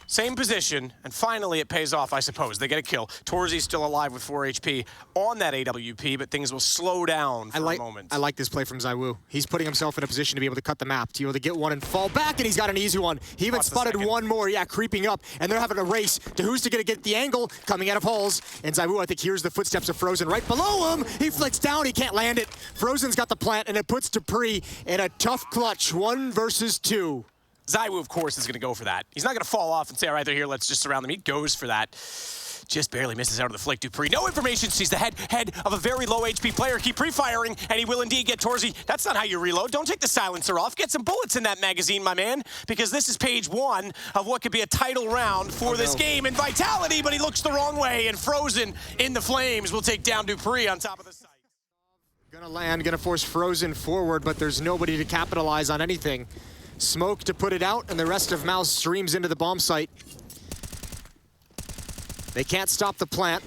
same position, and finally it pays off, I suppose. They get a kill. Torzi's still alive with 4 HP on that AWP, but things will slow down for a moment. I like this play from ZywOo. He's putting himself in a position to be able to cut the map, to be able to get one and fall back, and he's got an easy one. He even spotted one more, creeping up, and they're having a race to who's going to get the angle coming out of holes. And ZywOo, I think, hears the footsteps of Frozen right below him. He flicks down, he can't land it. Frozen's got the plant, and it puts Dupree in a tough clutch, 1 versus 2. ZywOo, of course, is going to go for that. He's not going to fall off and say, all right, they're here, let's just surround them. He goes for that. Just barely misses out of the flick. Dupree, no information, sees the head of a very low HP player. Keep pre-firing, and he will indeed get Torzi. That's not how you reload. Don't take the silencer off. Get some bullets in that magazine, my man, because this is page 1 of what could be a title round for this game in Vitality, but he looks the wrong way, and Frozen in the flames will take down Dupree on top of the site. Gonna land, gonna force Frozen forward, but there's nobody to capitalize on anything. Smoke to put it out, and the rest of MOUZ streams into the bomb site. They can't stop the plant,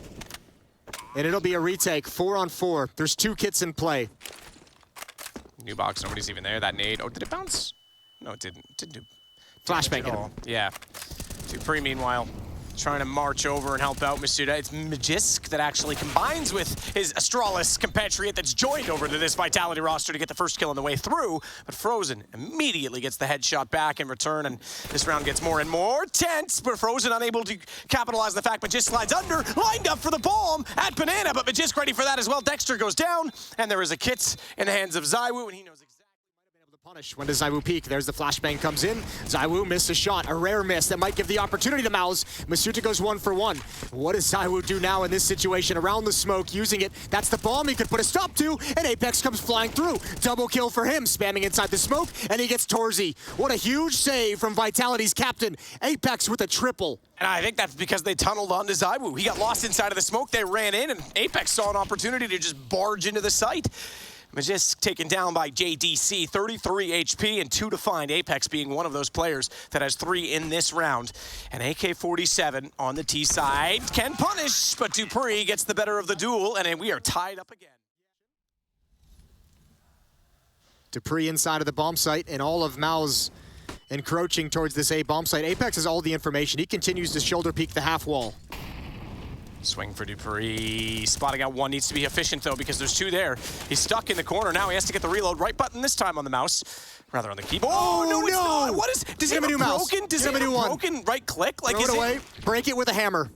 and it'll be a retake, 4 on 4. There's 2 kits in play. New box, nobody's even there. That nade, oh, did it bounce? No, it didn't. It didn't do Flashbang at all. Yeah. Dupree, meanwhile, trying to march over and help out Masuda. It's Magisk that actually combines with his Astralis compatriot that's joined over to this Vitality roster to get the first kill on the way through. But Frozen immediately gets the headshot back in return, and this round gets more and more tense. But Frozen unable to capitalize on the fact Magisk slides under, lined up for the bomb at Banana, but Magisk ready for that as well. Dexter goes down, and there is a kit in the hands of ZywOo, and he knows exactly. Punish. When does ZywOo peek? There's the flashbang comes in. ZywOo missed a shot, a rare miss that might give the opportunity to MOUZ. Masuta goes 1 for 1. What does ZywOo do now in this situation? Around the smoke, using it. That's the bomb he could put a stop to, and Apex comes flying through. Double kill for him, spamming inside the smoke, and he gets Torzi. What a huge save from Vitality's captain. Apex with a triple. And I think that's because they tunneled onto ZywOo. He got lost inside of the smoke, they ran in, and Apex saw an opportunity to just barge into the site. Magisk taken down by JDC, 33 HP and 2 to find. Apex being one of those players that has 3 in this round. And AK-47 on the T side can punish, but Dupree gets the better of the duel, and we are tied up again. Dupree inside of the bomb site, and all of MOUZ encroaching towards this A bomb site. Apex has all the information. He continues to shoulder peek the half wall. Swing for Dupree. Spotting out one needs to be efficient, though, because there's 2 there. He's stuck in the corner. Now he has to get the reload. Right button this time on the mouse. Rather on the keyboard. Oh, no, it's not. What is... Does he have a broken... Does he have a broken right click? Like, throw it away. Break it with a hammer.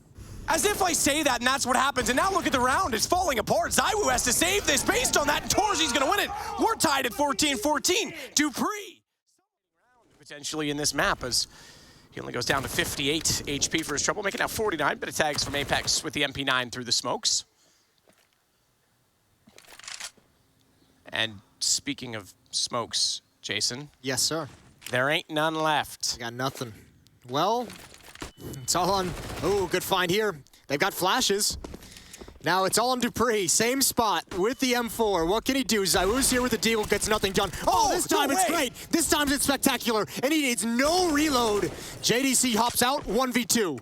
As if I say that, and that's what happens. And now look at the round. It's falling apart. ZywOo has to save this based on that. And Torzi's going to win it. We're tied at 14-14. Dupree. Potentially in this map as... He only goes down to 58 HP for his trouble, making now 49. Bit of tags from Apex with the MP9 through the smokes. And speaking of smokes, Jason. Yes, sir. There ain't none left. I got nothing. Well, it's all on... Oh, good find here. They've got flashes. Now it's all on dupreeh. Same spot with the M4. What can he do? ZywOo's here with the deagle, gets nothing done. Oh, this time it's great. This time it's spectacular, and he needs no reload. JDC hops out, 1v2.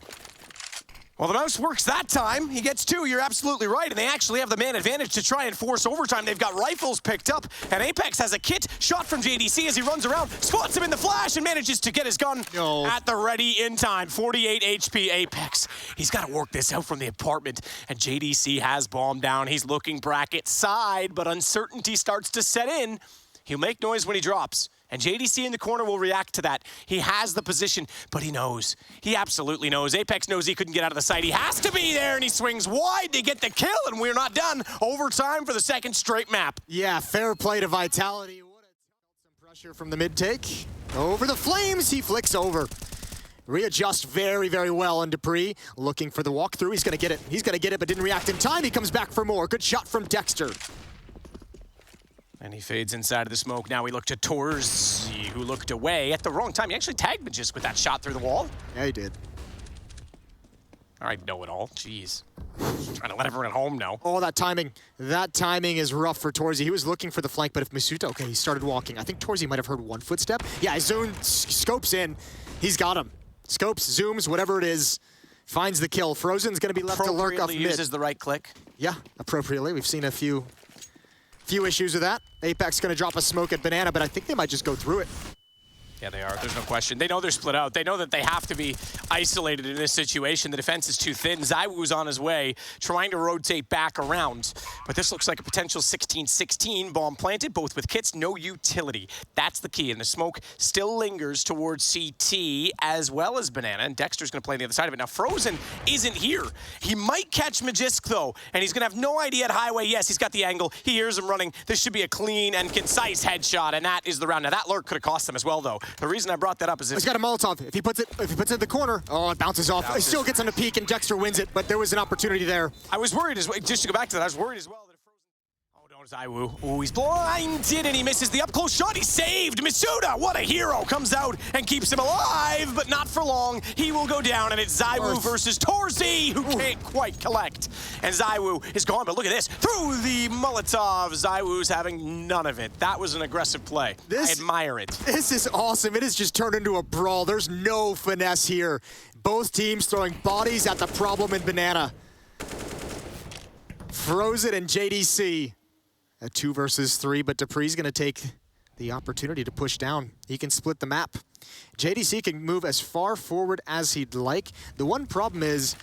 Well, the MOUZ works that time. He gets 2, you're absolutely right, and they actually have the man advantage to try and force overtime. They've got rifles picked up, and Apex has a kit shot from JDC as he runs around, spots him in the flash, and manages to get his gun at the ready in time. 48 HP Apex. He's got to work this out from the apartment, and JDC has bomb down. He's looking bracket side, but uncertainty starts to set in. He'll make noise when he drops. And JDC in the corner will react to that. He has the position, but he knows. He absolutely knows. Apex knows he couldn't get out of the site. He has to be there, and he swings wide to get the kill, and we're not done. Overtime for the second straight map. Yeah, fair play to Vitality. What some pressure from the mid-take. Over the flames, he flicks over. Readjust very, very well on dupreeh. Looking for the walkthrough. He's going to get it. He's going to get it, but didn't react in time. He comes back for more. Good shot from Dexter. And he fades inside of the smoke. Now we look to Torzy, who looked away at the wrong time. He actually tagged Magisk with that shot through the wall. Yeah, he did. All right, know it all. Jeez. Trying to let everyone at home know. Oh, that timing. That timing is rough for Torzy. He was looking for the flank, but if Masuta, okay, he started walking. I think Torzy might have heard one footstep. Yeah, scopes in. He's got him. Scopes, zooms, whatever it is, finds the kill. Frozen's going to be left to lurk off mid. Uses the right click. Yeah, appropriately. We've seen a few issues with that. Apex going to drop a smoke at Banana, but I think they might just go through it. Yeah, they are. There's no question. They know they're split out. They know that they have to be isolated in this situation. The defense is too thin. ZywOo's on his way, trying to rotate back around. But this looks like a potential 16-16 bomb planted, both with kits, no utility. That's the key. And the smoke still lingers towards CT as well as Banana. And Dexter's going to play on the other side of it. Now, Frozen isn't here. He might catch Magisk, though. And he's going to have no idea at Highway. Yes, he's got the angle. He hears him running. This should be a clean and concise headshot. And that is the round. Now, that lurk could have cost them as well, though. The reason I brought that up is he's got a Molotov. If he puts it in the corner, oh, it bounces off. It still gets on the peak, and Dexter wins it, but there was an opportunity there. I was worried as well. Just to go back to that, I was worried as well that ZywOo. Oh, he's blinded, and he misses the up-close shot. He's saved. Masuda, what a hero, comes out and keeps him alive, but not for long. He will go down, and it's ZywOo versus Torzy, who can't quite collect. And ZywOo is gone, but look at this. Through the Molotov, ZywOo's having none of it. That was an aggressive play. I admire it. This is awesome. It has just turned into a brawl. There's no finesse here. Both teams throwing bodies at the problem in Banana. Frozen and JDC. A 2 versus 3, but dupreeh's going to take the opportunity to push down. He can split the map. JDC can move as far forward as he'd like. The one problem is,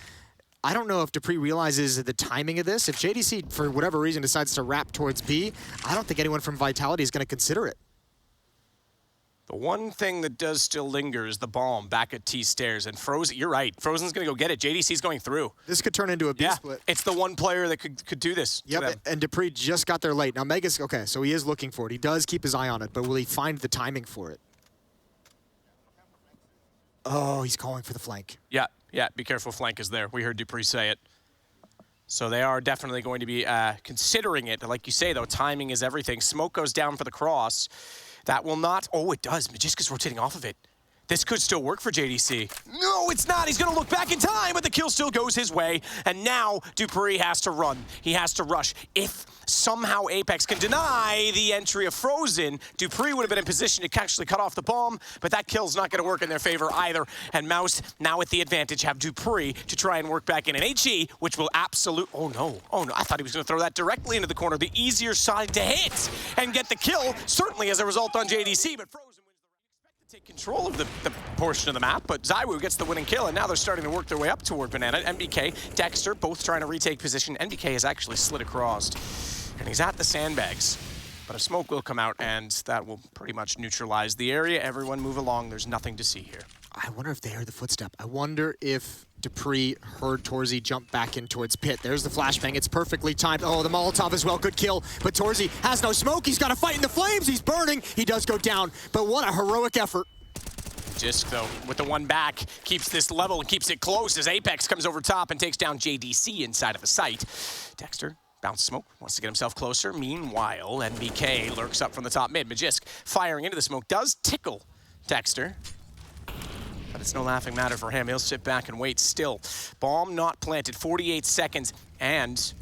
I don't know if dupreeh realizes the timing of this. If JDC, for whatever reason, decides to wrap towards B, I don't think anyone from Vitality is going to consider it. The one thing that does still linger is the bomb back at T stairs. And Frozen, you're right. Frozen's going to go get it. JDC's going through. This could turn into a B split. It's the one player that could do this. Yep, and dupreeh just got there late. Now, Mega's, okay, so he is looking for it. He does keep his eye on it, but will he find the timing for it? Oh, he's calling for the flank. Yeah, be careful, flank is there. We heard dupreeh say it. So they are definitely going to be considering it. Like you say, though, timing is everything. Smoke goes down for the cross. That will not, oh, it does. Magisk is rotating off of it. This could still work for JDC. No, it's not. He's going to look back in time, but the kill still goes his way. And now dupreeh has to run. He has to rush. If somehow Apex can deny the entry of Frozen, dupreeh would have been in position to actually cut off the bomb, but that kill's not going to work in their favor either. And MOUZ, now with the advantage, have dupreeh to try and work back in. And HE, which will oh no, I thought he was going to throw that directly into the corner, the easier side to hit and get the kill, certainly as a result on JDC, but Frozen take control of the portion of the map, but ZywOo gets the winning kill, and now they're starting to work their way up toward Banana. MBK, Dexter, both trying to retake position. MBK has actually slid across, and he's at the sandbags. But a smoke will come out, and that will pretty much neutralize the area. Everyone move along. There's nothing to see here. I wonder if they heard the footstep. I wonder if dupreeh heard Torzy jump back in towards pit. There's the flashbang. It's perfectly timed. Oh, the Molotov as well. Good kill. But Torzy has no smoke. He's got to fight in the flames. He's burning. He does go down. But what a heroic effort. Magisk, though, with the one back, keeps this level and keeps it close as Apex comes over top and takes down JDC inside of the site. Dexter, bounce smoke, wants to get himself closer. Meanwhile, NBK lurks up from the top mid. Magisk firing into the smoke does tickle Dexter. But it's no laughing matter for him. He'll sit back and wait still. Bomb not planted, 48 seconds, and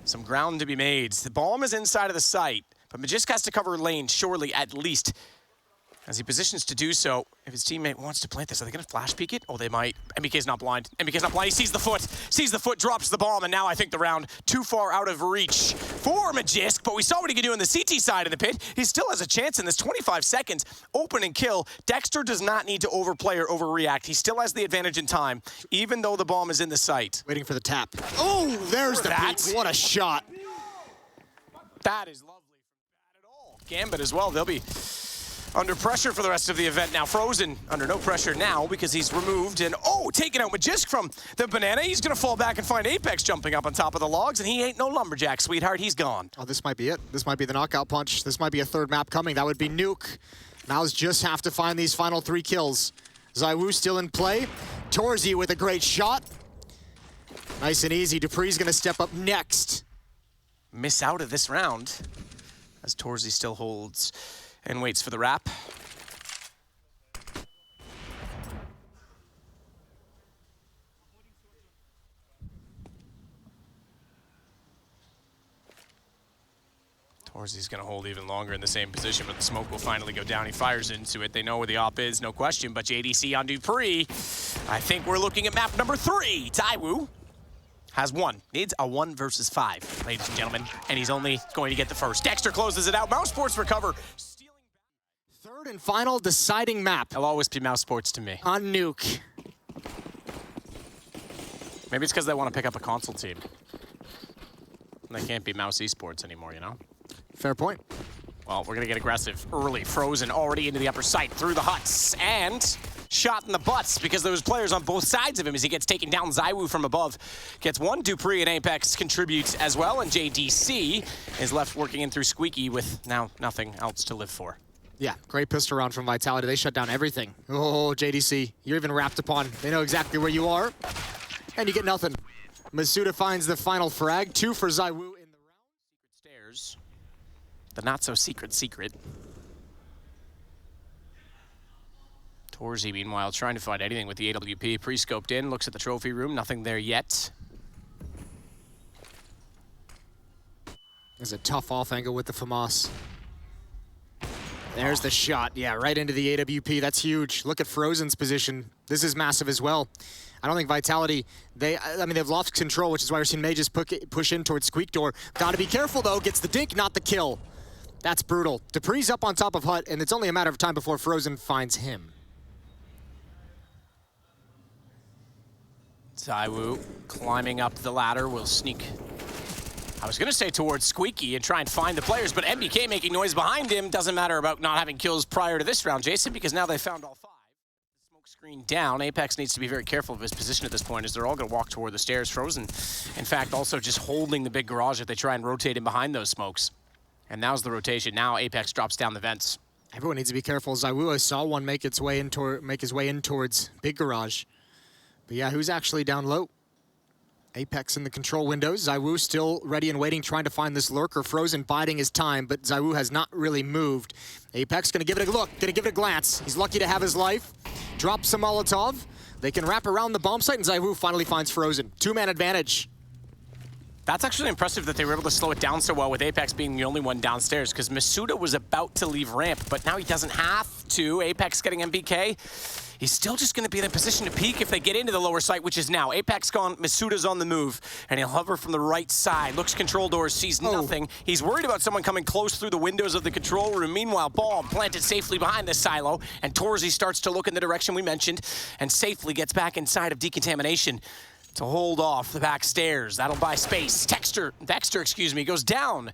some ground to be made. The bomb is inside of the site, but Magisk has to cover lane, surely, at least. As he positions to do so, if his teammate wants to plant this, are they going to flash peek it? Oh, they might. MBK's not blind. MBK's not blind. He sees the foot, drops the bomb, and now I think the round too far out of reach for Magisk, but we saw what he could do on the CT side of the pit. He still has a chance in this 25 seconds. Open and kill. Dexter does not need to overplay or overreact. He still has the advantage in time, even though the bomb is in the site. Waiting for the tap. Oh, there's the peek. What a shot. That is lovely. Not at all. Gambit as well. They'll be under pressure for the rest of the event now. Frozen under no pressure now because he's removed and, taking out Magisk from the banana. He's going to fall back and find Apex jumping up on top of the logs, and he ain't no lumberjack, sweetheart. He's gone. Oh, this might be it. This might be the knockout punch. This might be a third map coming. That would be Nuke. MOUZ just have to find these final 3 kills. ZywOo still in play. Torzy with a great shot. Nice and easy. Dupree's going to step up next. Miss out of this round as Torzy still holds and waits for the wrap. Torzy's gonna hold even longer in the same position, but the smoke will finally go down. He fires into it. They know where the op is, no question, but JDC on Dupree. I think we're looking at map number 3. ZywOo has 1. Needs a 1 versus 5, ladies and gentlemen, and he's only going to get the first. Dexter closes it out. MOUZ Sports recover. Third and final deciding map. It'll always be MOUZ Sports to me. On Nuke. Maybe it's because they want to pick up a console team. They can't be MOUZ Esports anymore, you know? Fair point. Well, we're going to get aggressive early. Frozen already into the upper site through the huts. And shot in the butts because there was players on both sides of him as he gets taken down. ZywOo from above gets 1. Dupree and Apex contributes as well. And JDC is left working in through Squeaky with now nothing else to live for. Yeah, great pistol round from Vitality. They shut down everything. Oh, JDC, you're even wrapped upon. They know exactly where you are, and you get nothing. Masuda finds the final frag. 2 for ZywOo in the round. Secret stairs. The not-so-secret secret. Torzy, meanwhile, trying to find anything with the AWP. Pre-scoped in, looks at the trophy room. Nothing there yet. There's a tough off angle with the FAMAS. There's the shot. Yeah, right into the AWP. That's huge. Look at Frozen's position. This is massive as well. I don't think Vitality, they've lost control, which is why we're seeing Mages push in towards Squeak Door. Gotta be careful, though. Gets the dink, not the kill. That's brutal. Dupree's up on top of Hut, and it's only a matter of time before Frozen finds him. ZywOo climbing up the ladder will sneak. I was going to say towards Squeaky and try and find the players, but MBK making noise behind him. Doesn't matter about not having kills prior to this round, Jason, because now they found all 5. The smoke screen down. Apex needs to be very careful of his position at this point as they're all going to walk toward the stairs. Frozen, in fact, also just holding the big garage if they try and rotate in behind those smokes. And now's the rotation. Now Apex drops down the vents. Everyone needs to be careful. ZywOo, I saw one make his way in towards big garage. But yeah, who's actually down low? Apex in the control windows. ZywOo still ready and waiting, trying to find this lurker. Frozen biding his time, but ZywOo has not really moved. Apex gonna give it a look, gonna give it a glance. He's lucky to have his life. Drops some Molotov. They can wrap around the bomb site, and ZywOo finally finds Frozen. 2-man advantage. That's actually impressive that they were able to slow it down so well with Apex being the only one downstairs, because Masuda was about to leave ramp, but now he doesn't have to. Apex getting MBK. He's still just going to be in a position to peek if they get into the lower site, which is now. Apex gone, Masuda's on the move, and he'll hover from the right side. Looks control doors, sees nothing. He's worried about someone coming close through the windows of the control room. Meanwhile, bomb planted safely behind the silo, and Torzy starts to look in the direction we mentioned, and safely gets back inside of decontamination to hold off the back stairs. That'll buy space. Dexter, goes down.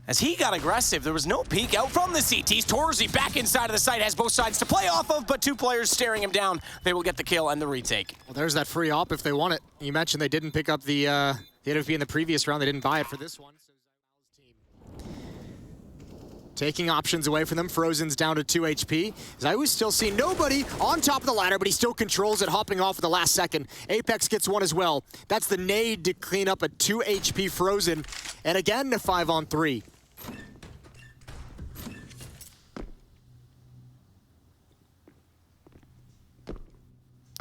As he got aggressive, there was no peek out from the CTs. Torzy back inside of the site, has both sides to play off of, but 2 players staring him down. They will get the kill and the retake. Well, there's that free op if they want it. You mentioned they didn't pick up the AWP in the previous round. They didn't buy it for this one. So taking options away from them. Frozen's down to 2 HP. ZywOo's still seeing nobody on top of the ladder, but he still controls it, hopping off at the last second. Apex gets 1 as well. That's the nade to clean up a 2 HP Frozen. And again, a 5-on-3.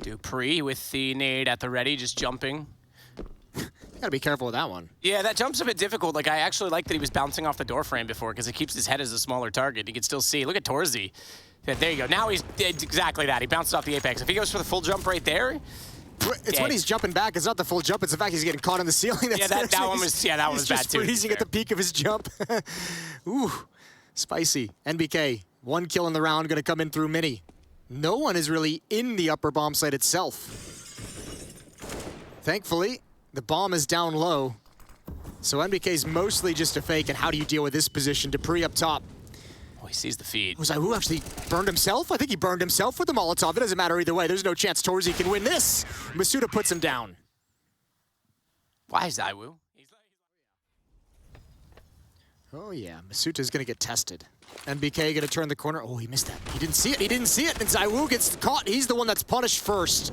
Dupree with the nade at the ready, just jumping. Gotta be careful with that one. Yeah, that jump's a bit difficult. Like, I actually like that he was bouncing off the door frame before because it keeps his head as a smaller target. You can still see. Look at Torzy. There you go. Now he's exactly that. He bounced off the apex. If he goes for the full jump right there, it's when he's jumping back. It's not the full jump. It's the fact he's getting caught in the ceiling. Yeah, that one was bad too. He's just freezing at the peak of his jump. Ooh, spicy. NBK, 1 kill in the round, gonna come in through Mini. No one is really in the upper bomb site itself. Thankfully, the bomb is down low. So NBK's mostly just a fake, and how do you deal with this position? Dupree up top. Oh, he sees the feed. Was who actually burned himself? I think he burned himself with the Molotov. It doesn't matter either way. There's no chance Torzy can win this. MOUZ puts him down. Why is ZywOo? Oh yeah, MOUZ is gonna get tested. NBK gonna turn the corner. Oh, he missed that. He didn't see it. He didn't see it. And ZywOo gets caught. He's the one that's punished first.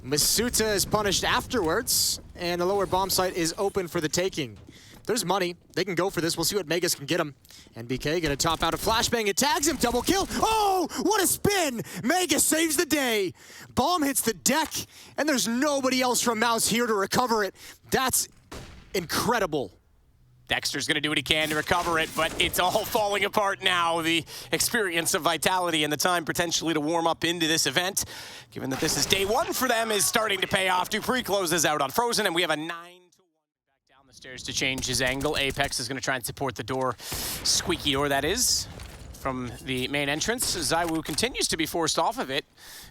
MOUZ is punished afterwards, and the lower bomb site is open for the taking. There's money. They can go for this. We'll see what Megas can get him. NBK gonna top out a flashbang. It tags him. Double kill. Oh, what a spin! Megas saves the day. Bomb hits the deck, and there's nobody else from MOUZ here to recover it. That's incredible. Dexter's going to do what he can to recover it, but it's all falling apart now. The experience of Vitality and the time potentially to warm up into this event, given that this is day one for them, is starting to pay off. Dupree closes out on Frozen, and we have a 9-1 back down the stairs to change his angle. Apex is going to try and support the door. Squeaky door, that is, from the main entrance. ZywOo continues to be forced off of it.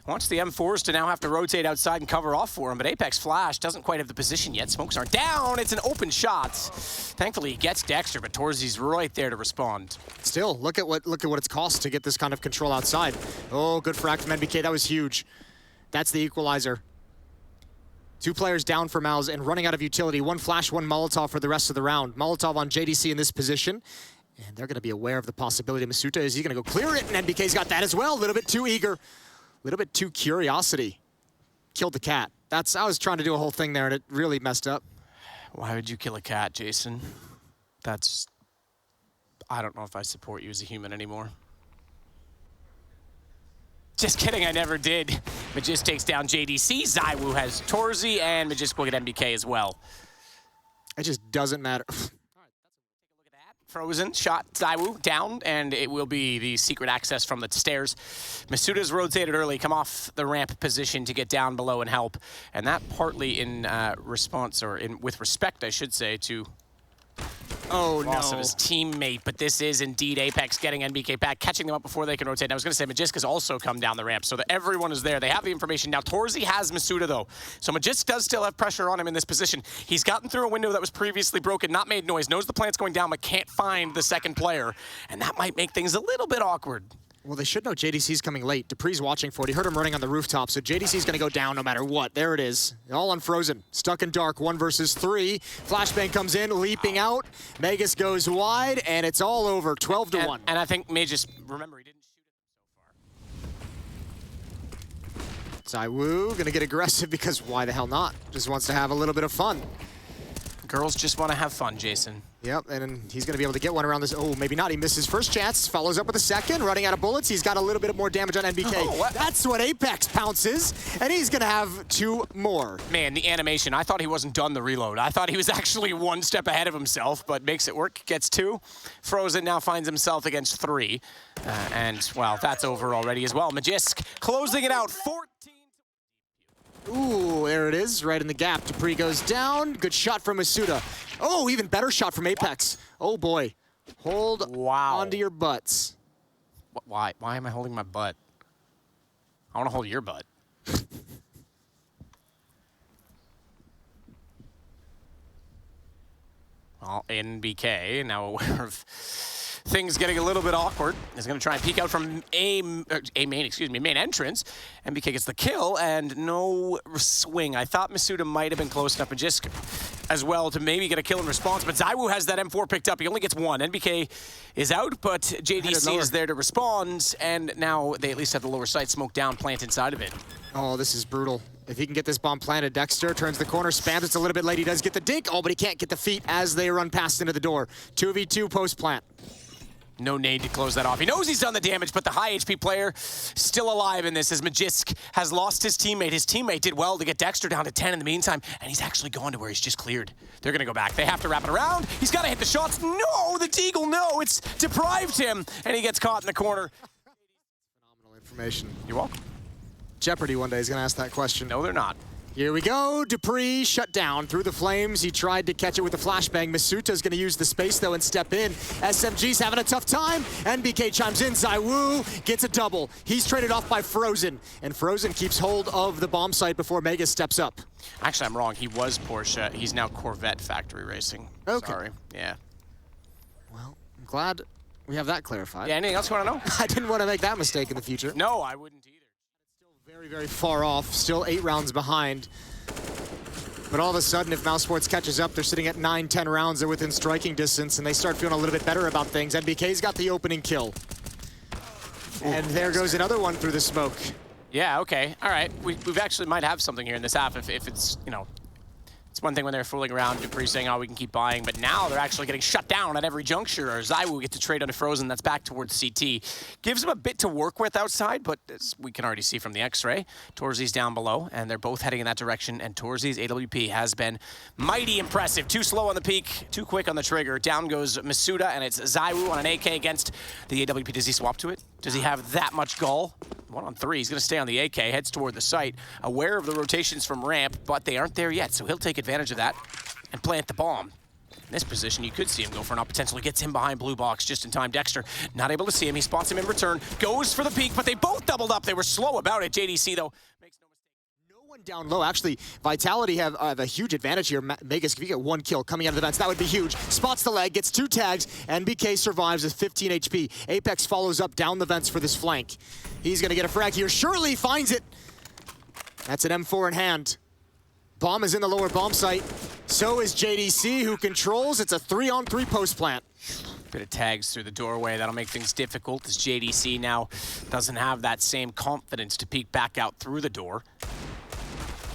Wants the M4s to now have to rotate outside and cover off for him, but Apex Flash doesn't quite have the position yet. Smokes aren't down. It's an open shot. Thankfully, he gets Dexter, but Torzy's right there to respond. Still, look at what it's cost to get this kind of control outside. Oh, good frag from NBK. That was huge. That's the equalizer. 2 players down for MOUZ and running out of utility. 1 flash, 1 Molotov for the rest of the round. Molotov on JDC in this position. And they're going to be aware of the possibility. MOUZ, is he going to go clear it? And NBK's got that as well. A little bit too eager. A little bit too curiosity. Killed the cat. I was trying to do a whole thing there, and it really messed up. Why would you kill a cat, Jason? I don't know if I support you as a human anymore. Just kidding, I never did. Magisk takes down JDC. ZywOo has Torzy, and Magisk will get NBK as well. It just doesn't matter. Frozen, shot, ZywOo down, and it will be the secret access from the stairs. MOUZ's rotated early, come off the ramp position to get down below and help. And that partly in response, or with respect, I should say, to loss of his teammate. But this is indeed Apex getting NBK back, catching them up before they can rotate. And I was going to say Magisk has also come down the ramp, so that everyone is there. They have the information. Now Torzy has MOUZ though, so Magisk does still have pressure on him in this position. He's gotten through a window that was previously broken, not made noise, knows the plant's going down, but can't find the second player. And that might make things a little bit awkward. Well, they should know JDC's coming late. Dupree's watching for it. He heard him running on the rooftop, so JDC's going to go down no matter what. There it is. All on Frozen. Stuck in dark, 1 versus 3. Flashbang comes in, leaping out. Megas goes wide, and it's all over, 12-1. And I think Magisk, remember, he didn't shoot it so far. ZywOo going to get aggressive because why the hell not? Just wants to have a little bit of fun. Girls just want to have fun, Jason. Yep, and he's going to be able to get one around this. Oh, maybe not. He missed his first chance. Follows up with a second. Running out of bullets. He's got a little bit more damage on NBK. Oh, that's what Apex pounces, and he's going to have 2 more. Man, the animation. I thought he wasn't done the reload. I thought he was actually 1 step ahead of himself, but makes it work. Gets 2. Frozen now finds himself against 3. And, well, that's over already as well. Magisk closing it out. 14. Ooh, there it is, right in the gap. Dupree goes down. Good shot from MOUZ. Oh, even better shot from Apex. Oh boy, hold onto your butts. Why am I holding my butt? I want to hold your butt. Well, NBK, now aware of things getting a little bit awkward, is going to try and peek out from main entrance. NBK gets the kill and no swing. I thought MOUZ might have been close enough, and just as well to maybe get a kill in response, but ZywOo has that M4 picked up. He only gets 1. NBK is out, but JDC is there to respond, and now they at least have the lower sight smoke down, plant inside of it. Oh, this is brutal. If he can get this bomb planted, Dexter turns the corner, spams. It's a little bit late. He does get the dink. Oh, but he can't get the feet as they run past into the door. 2v2 post plant. No nade to close that off. He knows he's done the damage, but the high HP player still alive in this as Magisk has lost his teammate. His teammate did well to get Dexter down to 10 in the meantime, and he's actually gone to where he's just cleared. They're going to go back. They have to wrap it around. He's got to hit the shots. No, the Deagle, no. It's deprived him, and he gets caught in the corner. Phenomenal information. You're welcome. Jeopardy one day is going to ask that question. No, they're not. Here we go. Dupree shut down through the flames. He tried to catch it with a flashbang. Masuta's going to use the space, though, and step in. SMG's having a tough time. NBK chimes in. ZywOo gets a double. He's traded off by Frozen, and Frozen keeps hold of the bomb site before Mega steps up. Actually, I'm wrong. He was Porsche. He's now Corvette Factory Racing. Okay. Sorry. Yeah. Well, I'm glad we have that clarified. Yeah, anything else you want to know? I didn't want to make that mistake in the future. No, I wouldn't either. Very, very far off, still 8 rounds behind. But all of a sudden, if MOUZ Sports catches up, they're sitting at 9-10 rounds. They're within striking distance, and they start feeling a little bit better about things. NBK's got the opening kill. And there goes another one through the smoke. Yeah, okay. All right. We've actually might have something here in this half if it's, you know, it's one thing when they're fooling around, Dupree saying, oh, we can keep buying, but now they're actually getting shut down at every juncture, or ZywOo gets to trade onto Frozen, that's back towards CT. Gives him a bit to work with outside, but as we can already see from the X-ray, Torzy's down below, and they're both heading in that direction, and Torzy's AWP has been mighty impressive. Too slow on the peak, too quick on the trigger. Down goes Masuda, and it's ZywOo on an AK against the AWP. Does he swap to it? Does he have that much gall? 1-on-3, he's gonna stay on the AK, heads toward the site, aware of the rotations from ramp, but they aren't there yet, so he'll take advantage of that and plant the bomb. In this position, you could see him go for an up, potentially gets him behind blue box just in time. Dexter, not able to see him, he spots him in return, goes for the peak, but they both doubled up. They were slow about it. JDC, though, makes no mistake. No one down low. Actually, Vitality have a huge advantage here. Megas, if you get 1 kill coming out of the vents, that would be huge. Spots the leg, gets 2 tags, NBK survives with 15 HP. Apex follows up down the vents for this flank. He's gonna get a frag here. Surely finds it. That's an M4 in hand. Bomb is in the lower bomb site. So is JDC, who controls. It's a 3-on-3 post plant. Bit of tags through the doorway. That'll make things difficult as JDC now doesn't have that same confidence to peek back out through the door.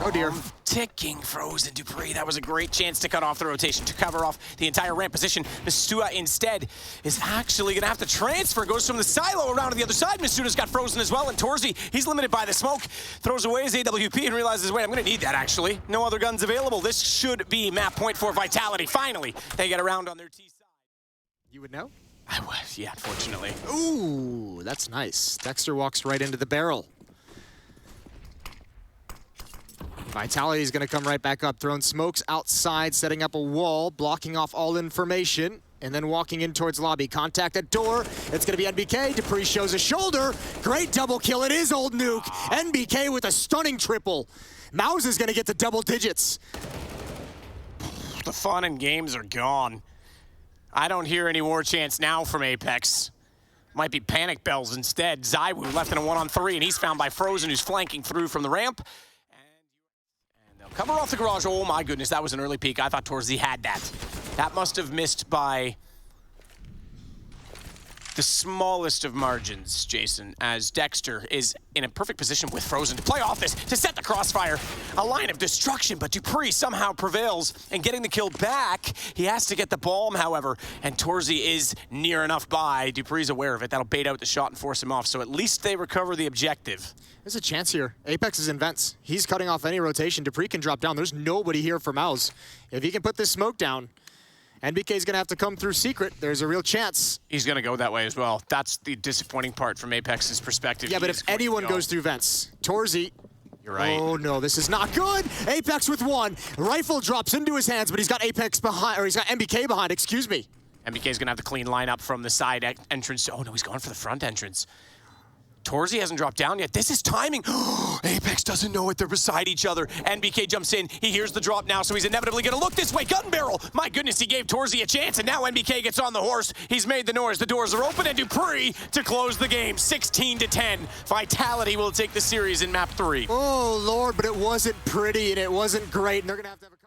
Oh dear. Ticking Frozen Dupree. That was a great chance to cut off the rotation, to cover off the entire ramp position. Mistua instead is actually gonna have to transfer. Goes from the silo around to the other side. Misuda's got Frozen as well, and Torzy, he's limited by the smoke. Throws away his AWP and realizes, wait, I'm gonna need that actually. No other guns available. This should be map point for Vitality. Finally, they get around on their T side. You would know? I was, yeah, unfortunately. Ooh, that's nice. Dexter walks right into the barrel. Vitality's gonna come right back up, throwing smokes outside, setting up a wall, blocking off all information, and then walking in towards lobby. Contact at door, it's gonna be NBK. Dupree shows a shoulder. Great double kill, it is Old Nuke. NBK with a stunning triple. MOUZ is gonna get to double digits. The fun and games are gone. I don't hear any war chants now from Apex. Might be panic bells instead. ZywOo left in a 1-on-3, and he's found by Frozen, who's flanking through from the ramp. Cover off the garage. Oh my goodness, that was an early peek. I thought Torzy had that. That must have missed by the smallest of margins, Jason, as Dexter is in a perfect position with Frozen to play off this, to set the crossfire. A line of destruction, but Dupree somehow prevails in getting the kill back. He has to get the bomb, however, and Torzy is near enough by. Dupree's aware of it. That'll bait out the shot and force him off, so at least they recover the objective. There's a chance here. Apex is in vents. He's cutting off any rotation. Dupree can drop down. There's nobody here for MOUZ. If he can put this smoke down, NBK's gonna have to come through secret. There's a real chance. He's gonna go that way as well. That's the disappointing part from Apex's perspective. Yeah, but if anyone goes through vents, Torzy. You're right. Oh no, this is not good. Apex with 1. Rifle drops into his hands, but he's got Apex behind, or he's got NBK behind, excuse me. NBK's gonna have to clean line up from the side entrance. Oh no, he's gone for the front entrance. Torzy hasn't dropped down yet. This is timing. Apex doesn't know it. They're beside each other. NBK jumps in. He hears the drop now, so he's inevitably going to look this way. Gun barrel. My goodness, he gave Torzy a chance, and now NBK gets on the horse. He's made the noise. The doors are open, and Dupree to close the game. 16-10. Vitality will take the series in map 3. Oh, Lord, but it wasn't pretty, and it wasn't great, and they're going to have a